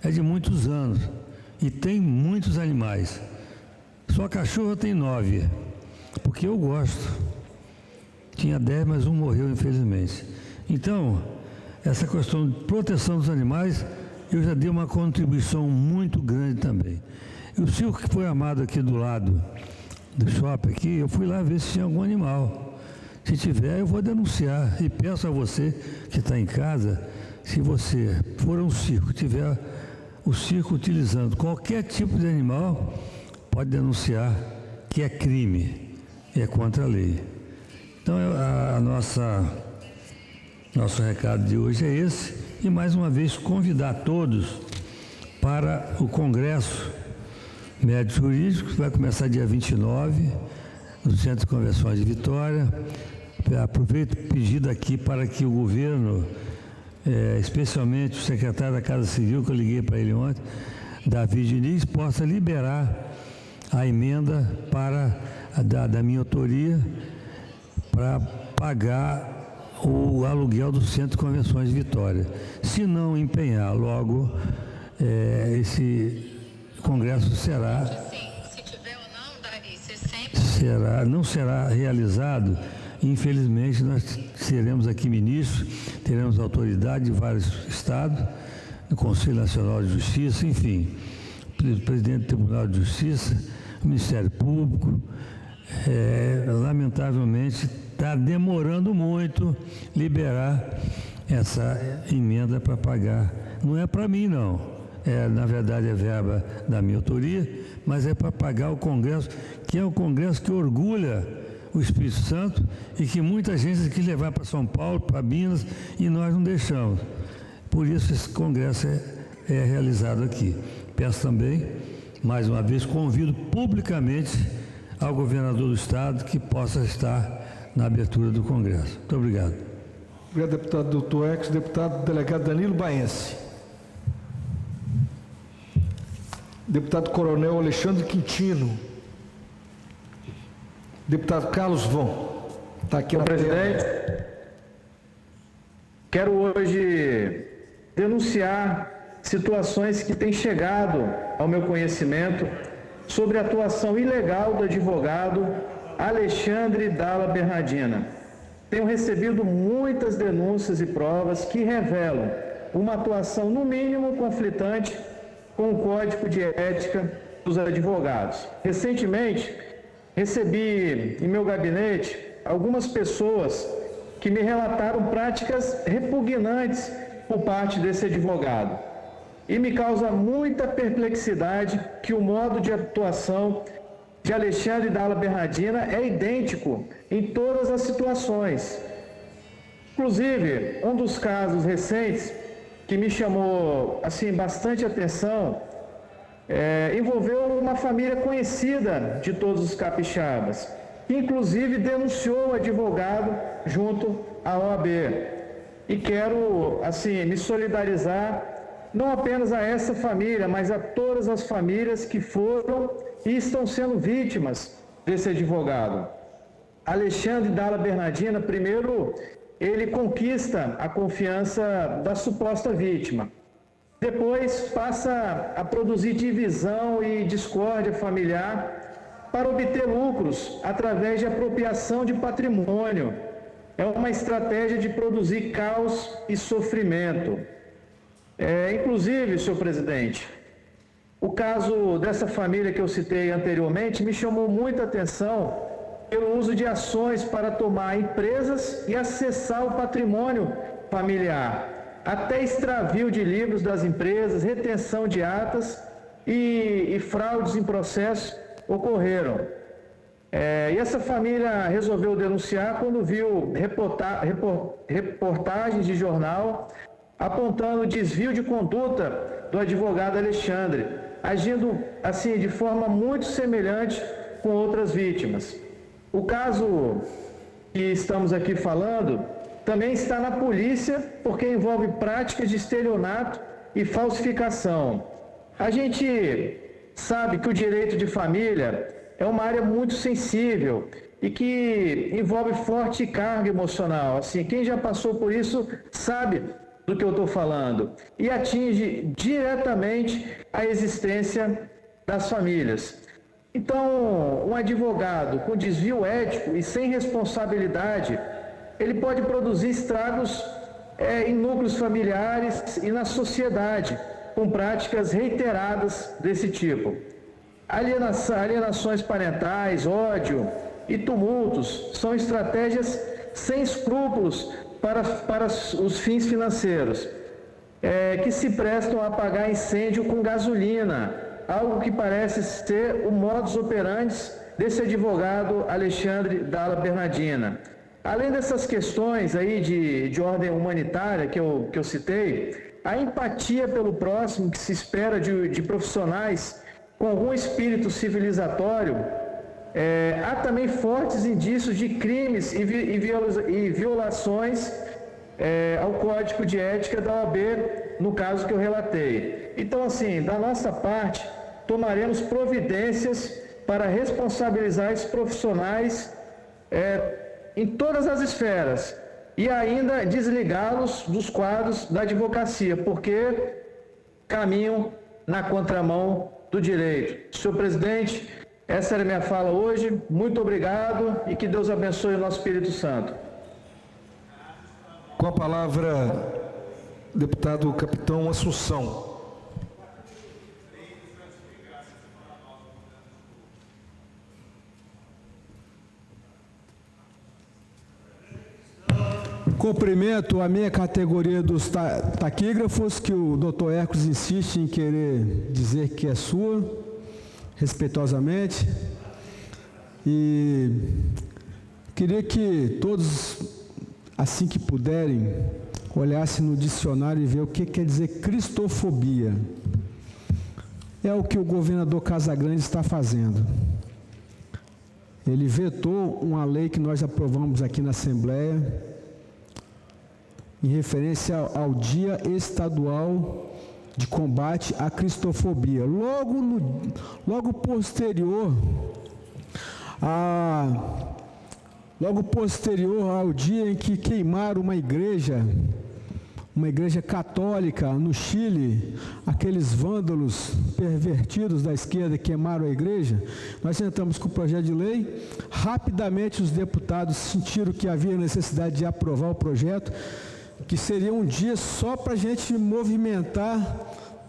É de muitos anos. E tem muitos animais. Só cachorro tem 9, porque eu gosto. Tinha 10, mas um morreu, infelizmente. Então, essa questão de proteção dos animais, eu já dei uma contribuição muito grande também. E o circo que foi armado aqui do lado do shopping aqui, eu fui lá ver se tinha algum animal. Se tiver, eu vou denunciar. E peço a você que está em casa, se você for a um circo, tiver o circo utilizando qualquer tipo de animal, pode denunciar que é crime, é contra a lei. Então, nosso recado de hoje é esse. E, mais uma vez, convidar todos para o Congresso Médico Jurídico, que vai começar dia 29, no Centro de Convenções de Vitória. Aproveito o pedido aqui para que o governo, especialmente o secretário da Casa Civil, que eu liguei para ele ontem, Davi Diniz, possa liberar a emenda da minha autoria para pagar o aluguel do Centro de Convenções de Vitória. Se não empenhar logo, esse congresso não será realizado. Infelizmente, nós seremos aqui ministros, teremos autoridade de vários estados, no Conselho Nacional de Justiça, enfim, presidente do Tribunal de Justiça, o Ministério Público. Lamentavelmente, está demorando muito liberar essa emenda para pagar. Não é para mim, não. Na verdade, é verba da minha autoria, mas é para pagar o Congresso, que é o Congresso que orgulha o Espírito Santo e que muita gente quis levar para São Paulo, para Minas, e nós não deixamos. Por isso, esse Congresso é realizado aqui. Peço também, mais uma vez, convido publicamente ao governador do Estado que possa estar na abertura do Congresso. Muito obrigado. Obrigado, deputado doutor Ex. Deputado delegado Danilo Baense. Deputado Coronel Alexandre Quintino. Deputado Carlos Von. Está aqui na presidente. Quero hoje denunciar situações que têm chegado ao meu conhecimento sobre a atuação ilegal do advogado Alexandre Dalla Bernardina. Tenho recebido muitas denúncias e provas que revelam uma atuação, no mínimo, conflitante com o Código de Ética dos Advogados. Recentemente, recebi em meu gabinete algumas pessoas que me relataram práticas repugnantes por parte desse advogado. E me causa muita perplexidade que o modo de atuação de Alexandre Dalla Bernardina é idêntico em todas as situações. Inclusive, um dos casos recentes que me chamou bastante atenção envolveu uma família conhecida de todos os capixabas, que inclusive denunciou o advogado junto à OAB. E quero, me solidarizar não apenas a essa família, mas a todas as famílias que foram e estão sendo vítimas desse advogado. Alexandre Dalla Bernardina, primeiro, ele conquista a confiança da suposta vítima. Depois passa a produzir divisão e discórdia familiar para obter lucros através de apropriação de patrimônio. É uma estratégia de produzir caos e sofrimento. Inclusive, senhor presidente, o caso dessa família que eu citei anteriormente me chamou muita atenção pelo uso de ações para tomar empresas e acessar o patrimônio familiar. Até extravio de livros das empresas, retenção de atas e fraudes em processo ocorreram. E essa família resolveu denunciar quando viu reportagens de jornal apontando desvio de conduta do advogado Alexandre, agindo de forma muito semelhante com outras vítimas. O caso que estamos aqui falando também está na polícia, porque envolve práticas de estelionato e falsificação. A gente sabe que o direito de família é uma área muito sensível e que envolve forte carga emocional. Assim, quem já passou por isso sabe do que eu estou falando e atinge diretamente a existência das famílias. Então, um advogado com desvio ético e sem responsabilidade, ele pode produzir estragos em núcleos familiares e na sociedade, com práticas reiteradas desse tipo. Alienações parentais, ódio e tumultos são estratégias sem escrúpulos para os fins financeiros, que se prestam a apagar incêndio com gasolina, algo que parece ser o modus operandi desse advogado Alexandre Dalla Bernardina. Além dessas questões aí de ordem humanitária que eu citei, a empatia pelo próximo que se espera de profissionais com algum espírito civilizatório, há também fortes indícios de crimes e violações ao Código de Ética da OAB, no caso que eu relatei. Então, assim, da nossa parte, tomaremos providências para responsabilizar esses profissionais em todas as esferas e ainda desligá-los dos quadros da advocacia, porque caminham na contramão do direito. Senhor presidente, essa era a minha fala hoje. Muito obrigado e que Deus abençoe o nosso Espírito Santo. Com a palavra, deputado Capitão Assunção. Cumprimento a minha categoria dos taquígrafos, que o doutor Hércules insiste em querer dizer que é sua, respeitosamente. E queria que todos, assim que puderem, olhassem no dicionário e ver o que quer dizer cristofobia. É o que o governador Casagrande está fazendo. Ele vetou uma lei que nós aprovamos aqui na Assembleia, em referência ao Dia Estadual de Combate à Cristofobia. Logo posterior ao dia em que queimaram uma igreja católica no Chile, aqueles vândalos pervertidos da esquerda queimaram a igreja, nós entramos com o projeto de lei. Rapidamente os deputados sentiram que havia necessidade de aprovar o projeto, que seria um dia só para a gente movimentar,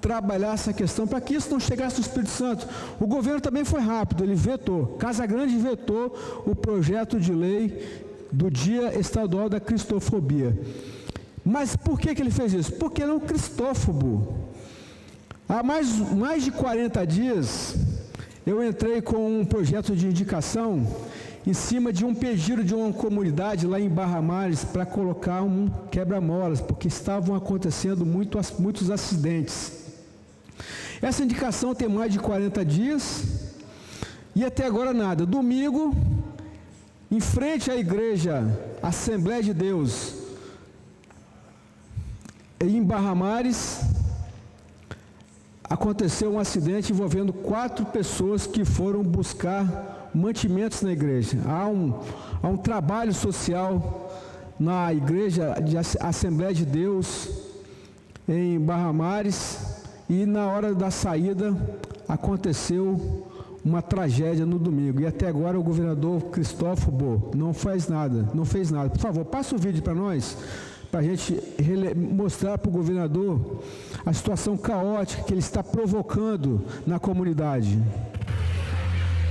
trabalhar essa questão, para que isso não chegasse no Espírito Santo. O governo também foi rápido, ele vetou, Casagrande vetou o projeto de lei do Dia Estadual da Cristofobia. Mas por que ele fez isso? Porque ele é um cristófobo. Há mais de 40 dias, eu entrei com um projeto de indicação em cima de um pedido de uma comunidade lá em Barra Mares para colocar um quebra-molas, porque estavam acontecendo muitos acidentes. Essa indicação tem mais de 40 dias e até agora nada. Domingo, em frente à igreja Assembleia de Deus, em Barra Mares, aconteceu um acidente envolvendo 4 pessoas que foram buscar mantimentos na igreja. Há um trabalho social na igreja de Assembleia de Deus em Barra Mares e na hora da saída aconteceu uma tragédia no domingo e até agora o governador Cristófobo não fez nada. Por favor, passa o vídeo para nós, para a gente mostrar para o governador a situação caótica que ele está provocando na comunidade.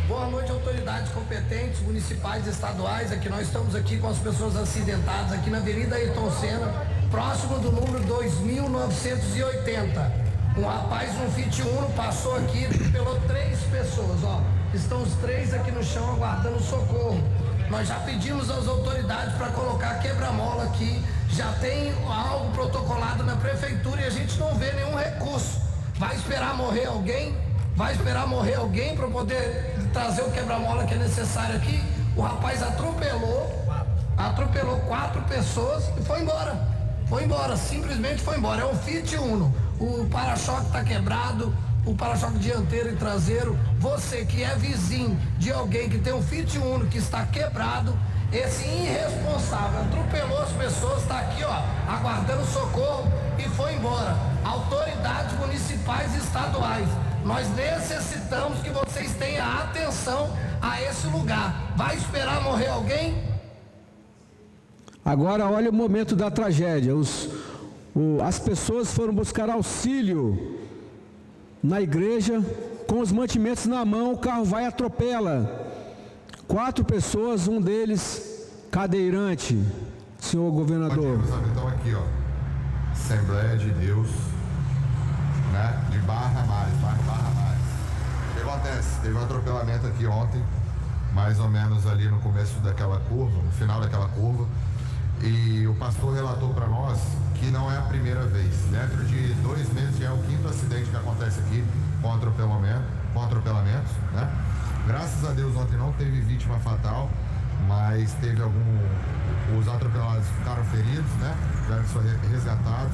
Boa noite, autoridades competentes, municipais e estaduais. Aqui nós estamos aqui com as pessoas acidentadas aqui na Avenida Ayrton Senna, próximo do número 2980. Um rapaz, um Fiat Uno, passou aqui, atropelou 3 pessoas, ó. Estão os 3 aqui no chão aguardando socorro. Nós já pedimos às autoridades para colocar quebra-mola aqui, já tem algo protocolado na prefeitura e a gente não vê nenhum recurso. Vai esperar morrer alguém? Vai esperar morrer alguém para poder trazer o quebra-mola que é necessário aqui? O rapaz atropelou atropelou 4 pessoas e foi embora. Foi embora, simplesmente foi embora. É um Fiat Uno. O para-choque está quebrado, o para-choque dianteiro e traseiro. Você que é vizinho de alguém que tem um Fiat Uno que está quebrado, esse irresponsável atropelou as pessoas, está aqui, ó, aguardando socorro e foi embora. Autoridades municipais e estaduais, nós necessitamos que vocês tenham atenção a esse lugar. Vai esperar morrer alguém? Agora olha o momento da tragédia. As pessoas foram buscar auxílio na igreja com os mantimentos na mão, o carro vai e atropela. 4 pessoas, um deles cadeirante, senhor governador. Então aqui, ó, Assembleia de Deus, né, de Barra Mares. O que acontece? Teve um atropelamento aqui ontem, mais ou menos ali no começo daquela curva, no final daquela curva, e o pastor relatou para nós que não é a primeira vez. Dentro de 2 meses já é o 5º acidente que acontece aqui com atropelamentos, né? Graças a Deus ontem não teve vítima fatal, mas teve os atropelados ficaram feridos, né? Já foram resgatados.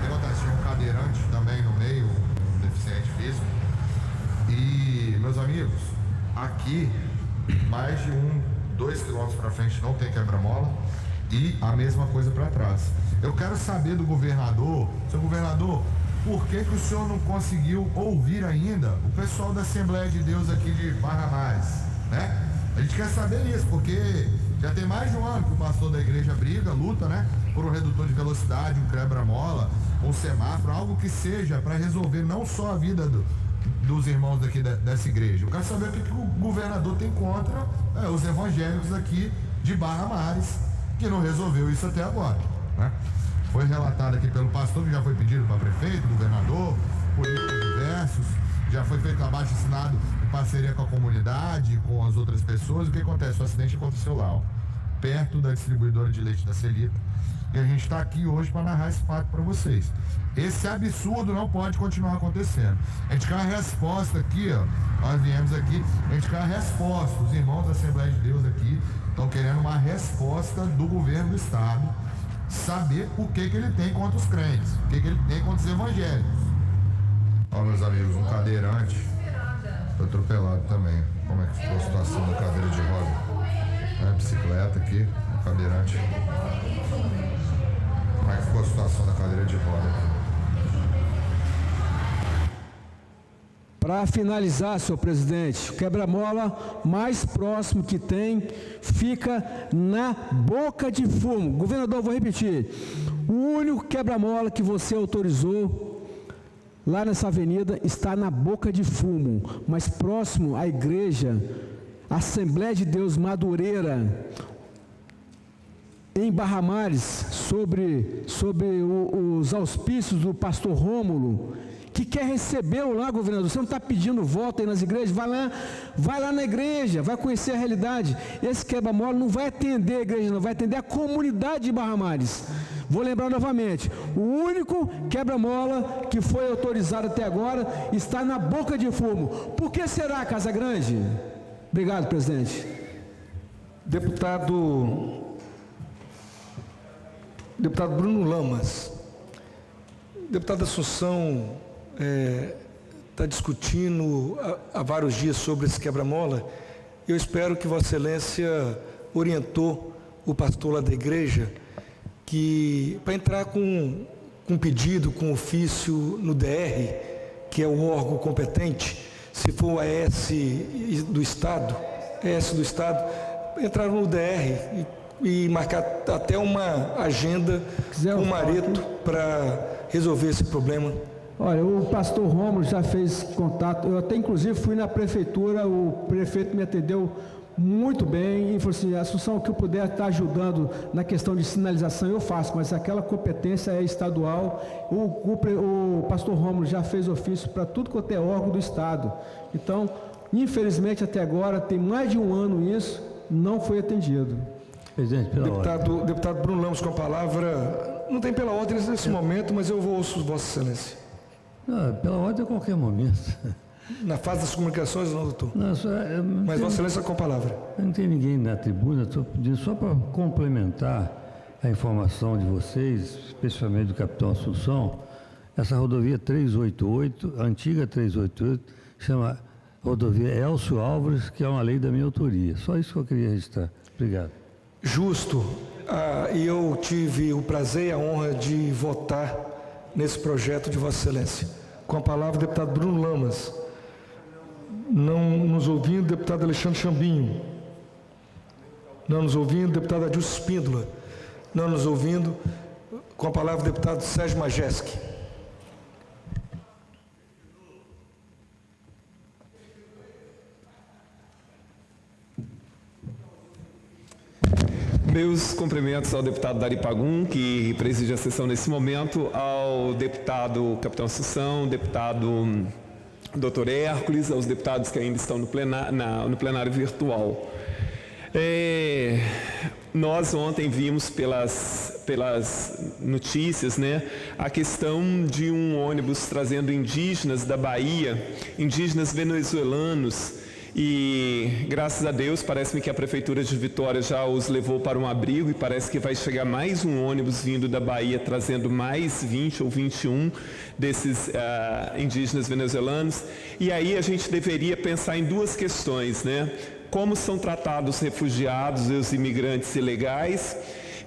Tinha um cadeirante também no meio, um deficiente físico. E, meus amigos, aqui, mais de 2 quilômetros para frente não tem quebra-mola e a mesma coisa para trás. Eu quero saber do governador, seu governador, por que o senhor não conseguiu ouvir ainda o pessoal da Assembleia de Deus aqui de Barra Mares, né? A gente quer saber isso, porque já tem mais de um ano que o pastor da igreja luta, né? Por um redutor de velocidade, um quebra-mola, um semáforo, algo que seja para resolver não só a vida dos irmãos daqui dessa igreja. Eu quero saber o que o governador tem contra os evangélicos aqui de Barra Mares, que não resolveu isso até agora, né? Foi relatado aqui pelo pastor, que já foi pedido para prefeito, governador, políticos diversos, já foi feito abaixo-assinado em parceria com a comunidade, com as outras pessoas. O que acontece? O acidente aconteceu lá, ó, perto da distribuidora de leite da Celita, e a gente está aqui hoje para narrar esse fato para vocês. Esse absurdo não pode continuar acontecendo. A gente quer uma resposta aqui, ó, nós viemos aqui, a gente quer uma resposta, os irmãos da Assembleia de Deus aqui estão querendo uma resposta do governo do estado, saber o que ele tem contra os crentes, o que ele tem contra os evangélicos. Ó, meus amigos, um cadeirante foi atropelado também. Como é que ficou a situação da cadeira de roda? É a bicicleta aqui, o cadeirante. Como é que ficou a situação da cadeira de roda aqui? Para finalizar, senhor presidente, o quebra-mola mais próximo que tem fica na Boca de Fumo. Governador, vou repetir, o único quebra-mola que você autorizou lá nessa avenida está na Boca de Fumo, mas próximo à igreja Assembleia de Deus Madureira, em Barra Mares, sobre os auspícios do pastor Rômulo, que quer recebê-lo lá, governador. Você não está pedindo voto aí nas igrejas? Vai lá na igreja, vai conhecer a realidade. Esse quebra-mola não vai atender a igreja, não, vai atender a comunidade de Barra Mares. Vou lembrar novamente, o único quebra-mola que foi autorizado até agora está na Boca de Fumo. Por que será, Casa Grande? Obrigado, presidente. Deputado Bruno Lamas. Deputada Assunção está discutindo há vários dias sobre esse quebra-mola. Eu espero que Vossa Excelência orientou o pastor lá da igreja que para entrar com um pedido, com ofício no DR, que é o órgão competente, se for a AS do Estado, entrar no DR e marcar até uma agenda com o Mareto para resolver esse problema. Olha, o pastor Rômulo já fez contato, eu até inclusive fui na prefeitura, o prefeito me atendeu muito bem e falou assim, Assunção, que eu puder estar ajudando na questão de sinalização eu faço, mas aquela competência é estadual. O pastor Rômulo já fez ofício para tudo quanto é órgão do Estado. Então, infelizmente até agora, tem mais de um ano isso, não foi atendido. Presidente, pela ordem. Deputado Bruno Lamas com a palavra. Não tem pela ordem nesse momento, mas eu vou ouvir Vossa Excelência. Não, pela ordem a qualquer momento. Na fase das comunicações, não, doutor? Não, mas Vossa Excelência com a palavra. Não tem ninguém na tribuna, estou pedindo só para complementar a informação de vocês, especialmente do capitão Assunção. Essa rodovia 388, a antiga 388, chama rodovia Elcio Álvares, que é uma lei da minha autoria. Só isso que eu queria registrar. Obrigado. Justo. E eu tive o prazer e a honra de votar nesse projeto de Vossa Excelência. Com a palavra, o deputado Bruno Lamas. Não nos ouvindo, deputado Alexandre Chambinho. Não nos ouvindo, deputado Adilson Espíndola. Não nos ouvindo, com a palavra, o deputado Sérgio Majeski. Meus cumprimentos ao deputado Dari Pagum, que preside a sessão nesse momento, ao deputado Capitão Assunção, deputado Dr. Hércules, aos deputados que ainda estão no plenário virtual. Nós ontem vimos pelas notícias, né, a questão de um ônibus trazendo indígenas da Bahia, indígenas venezuelanos, e graças a Deus parece-me que a Prefeitura de Vitória já os levou para um abrigo e parece que vai chegar mais um ônibus vindo da Bahia trazendo mais 20 ou 21 desses indígenas venezuelanos. E aí a gente deveria pensar em duas questões, né? Como são tratados os refugiados e os imigrantes ilegais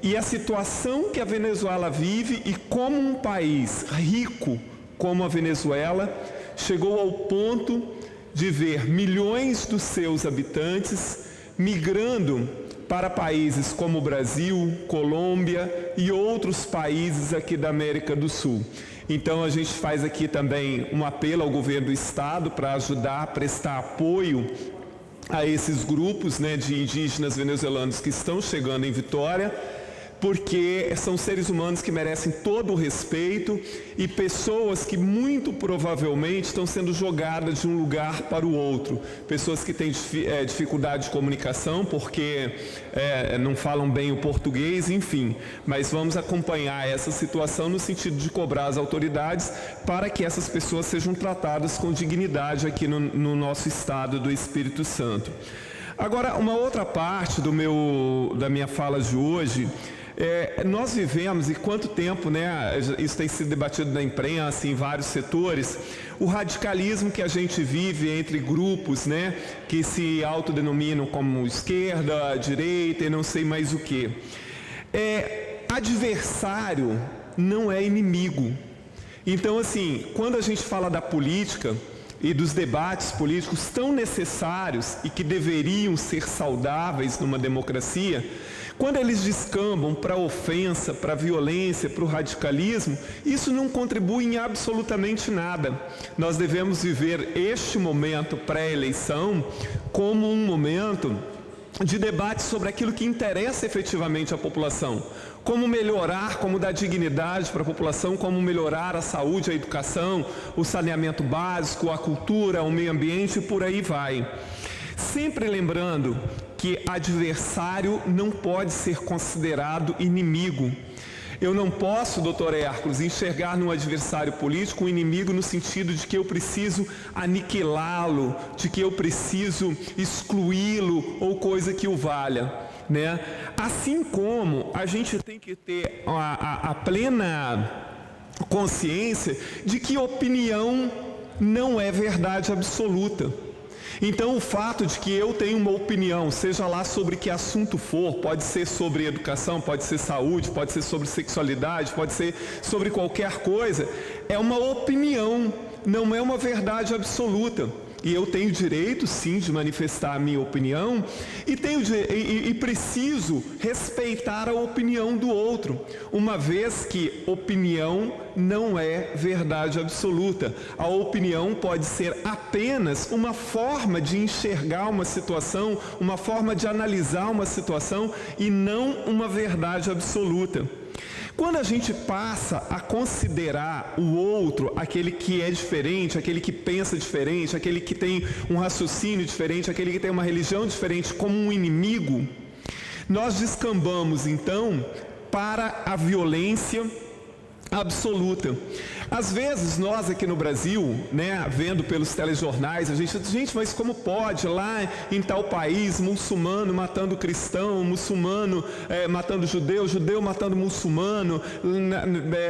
e a situação que a Venezuela vive e como um país rico como a Venezuela chegou ao ponto de ver milhões dos seus habitantes migrando para países como o Brasil, Colômbia e outros países aqui da América do Sul. Então a gente faz aqui também um apelo ao governo do estado para ajudar a prestar apoio a esses grupos, né, de indígenas venezuelanos que estão chegando em Vitória, porque são seres humanos que merecem todo o respeito e pessoas que muito provavelmente estão sendo jogadas de um lugar para o outro. Pessoas que têm dificuldade de comunicação porque não falam bem o português, enfim. Mas vamos acompanhar essa situação no sentido de cobrar as autoridades para que essas pessoas sejam tratadas com dignidade aqui no nosso estado do Espírito Santo. Agora, uma outra parte da minha fala de hoje, nós vivemos, e quanto tempo, né, isso tem sido debatido na imprensa, em vários setores, o radicalismo que a gente vive entre grupos, né, que se autodenominam como esquerda, direita e não sei mais o que. Adversário não é inimigo. Então, assim, quando a gente fala da política e dos debates políticos tão necessários e que deveriam ser saudáveis numa democracia, quando eles descambam para a ofensa, para a violência, para o radicalismo, isso não contribui em absolutamente nada. Nós devemos viver este momento pré-eleição como um momento de debate sobre aquilo que interessa efetivamente à população. Como melhorar, como dar dignidade para a população, como melhorar a saúde, a educação, o saneamento básico, a cultura, o meio ambiente e por aí vai. Sempre lembrando que adversário não pode ser considerado inimigo. Eu não posso, doutor Hércules, enxergar no adversário político um inimigo no sentido de que eu preciso aniquilá-lo, de que eu preciso excluí-lo ou coisa que o valha, né? Assim como a gente tem que ter a plena consciência de que opinião não é verdade absoluta. Então, o fato de que eu tenho uma opinião, seja lá sobre que assunto for, pode ser sobre educação, pode ser saúde, pode ser sobre sexualidade, pode ser sobre qualquer coisa, é uma opinião, não é uma verdade absoluta. E eu tenho direito, sim, de manifestar a minha opinião e preciso respeitar a opinião do outro, uma vez que opinião não é verdade absoluta. A opinião pode ser apenas uma forma de enxergar uma situação, uma forma de analisar uma situação e não uma verdade absoluta. Quando a gente passa a considerar o outro, aquele que é diferente, aquele que pensa diferente, aquele que tem um raciocínio diferente, aquele que tem uma religião diferente como um inimigo, nós descambamos então para a violência absoluta. Às vezes, nós aqui no Brasil, né, vendo pelos telejornais, a gente diz, gente, mas como pode lá em tal país, muçulmano matando cristão, muçulmano matando judeu, judeu matando muçulmano,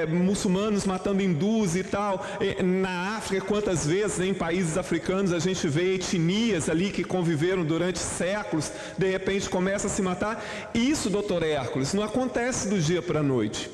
muçulmanos matando hindus e tal. Na África, quantas vezes, em países africanos, a gente vê etnias ali que conviveram durante séculos, de repente começa a se matar. Isso, doutor Hércules, não acontece do dia para a noite.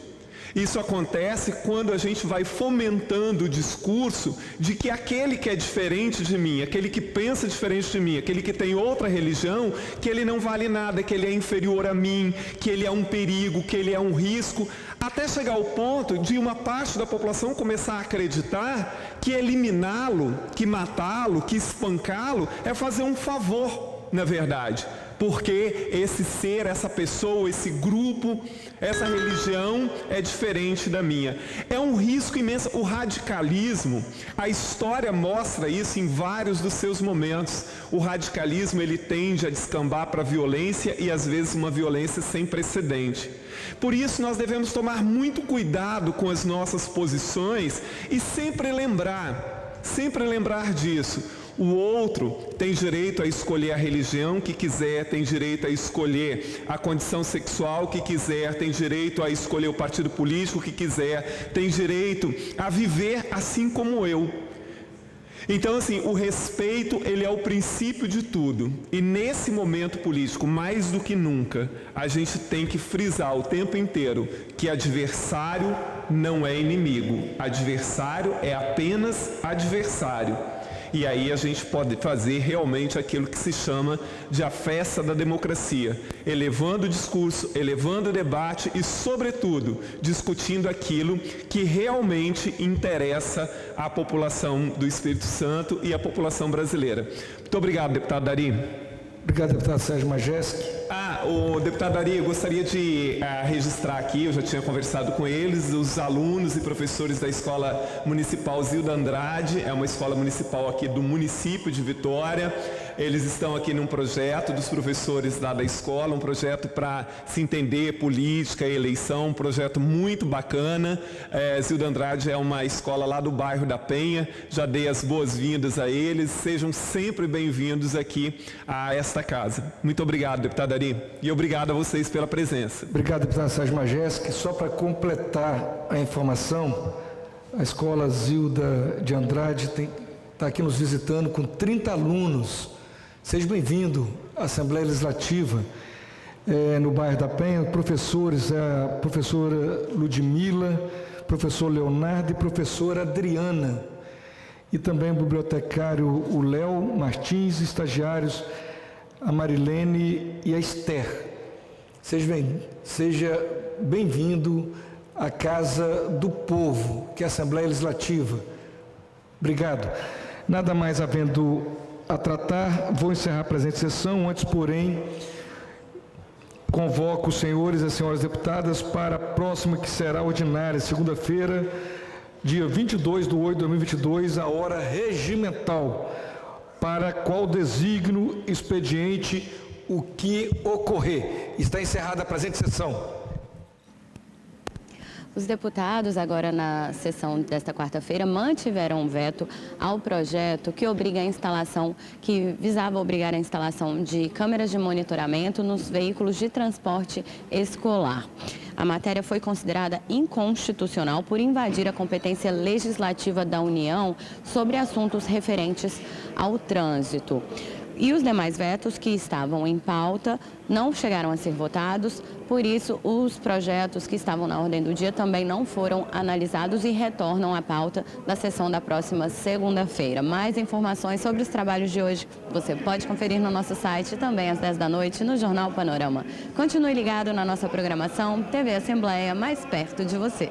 Isso acontece quando a gente vai fomentando o discurso de que aquele que é diferente de mim, aquele que pensa diferente de mim, aquele que tem outra religião, que ele não vale nada, que ele é inferior a mim, que ele é um perigo, que ele é um risco, até chegar ao ponto de uma parte da população começar a acreditar que eliminá-lo, que matá-lo, que espancá-lo é fazer um favor, na verdade. Porque esse ser, essa pessoa, esse grupo, essa religião é diferente da minha. É um risco imenso. O radicalismo, a história mostra isso em vários dos seus momentos. O radicalismo, ele tende a descambar para a violência e às vezes uma violência sem precedente. Por isso nós devemos tomar muito cuidado com as nossas posições e sempre lembrar disso. O outro tem direito a escolher a religião que quiser, tem direito a escolher a condição sexual que quiser, tem direito a escolher o partido político que quiser, tem direito a viver assim como eu. Então, assim, o respeito, ele é o princípio de tudo. E nesse momento político, mais do que nunca, a gente tem que frisar o tempo inteiro que adversário não é inimigo. Adversário é apenas adversário. E aí a gente pode fazer realmente aquilo que se chama de a festa da democracia, elevando o discurso, elevando o debate e, sobretudo, discutindo aquilo que realmente interessa à população do Espírito Santo e à população brasileira. Muito obrigado, deputado Dari. Obrigado, deputado Sérgio Majeski. O deputado Ari, eu gostaria de registrar aqui, eu já tinha conversado com eles, os alunos e professores da Escola Municipal Zilda Andrade, é uma escola municipal aqui do município de Vitória. Eles estão aqui num projeto dos professores lá da escola, um projeto para se entender política e eleição, um projeto muito bacana. Zilda Andrade é uma escola lá do bairro da Penha, já dei as boas-vindas a eles, sejam sempre bem-vindos aqui a esta casa. Muito obrigado, deputado Ari, e obrigado a vocês pela presença. Obrigado, deputado Sérgio Majeski. Só para completar a informação, a escola Zilda de Andrade está aqui nos visitando com 30 alunos. Seja bem-vindo à Assembleia Legislativa no bairro da Penha. Professores, a professora Ludmila, professor Leonardo e professora Adriana. E também o bibliotecário o Léo Martins, estagiários a Marilene e a Esther. Seja bem-vindo à Casa do Povo, que é a Assembleia Legislativa. Obrigado. Nada mais havendo a tratar, vou encerrar a presente sessão. Antes, porém, convoco os senhores e as senhoras deputadas para a próxima, que será ordinária, segunda-feira, dia 22/8 de 2022, a hora regimental, para a qual designo expediente o que ocorrer. Está encerrada a presente sessão. Os deputados, agora na sessão desta quarta-feira, mantiveram um veto ao projeto que visava obrigar a instalação de câmeras de monitoramento nos veículos de transporte escolar. A matéria foi considerada inconstitucional por invadir a competência legislativa da União sobre assuntos referentes ao trânsito. E os demais vetos que estavam em pauta não chegaram a ser votados, por isso os projetos que estavam na ordem do dia também não foram analisados e retornam à pauta da sessão da próxima segunda-feira. Mais informações sobre os trabalhos de hoje você pode conferir no nosso site, também às 10 da noite, no Jornal Panorama. Continue ligado na nossa programação TV Assembleia, mais perto de você.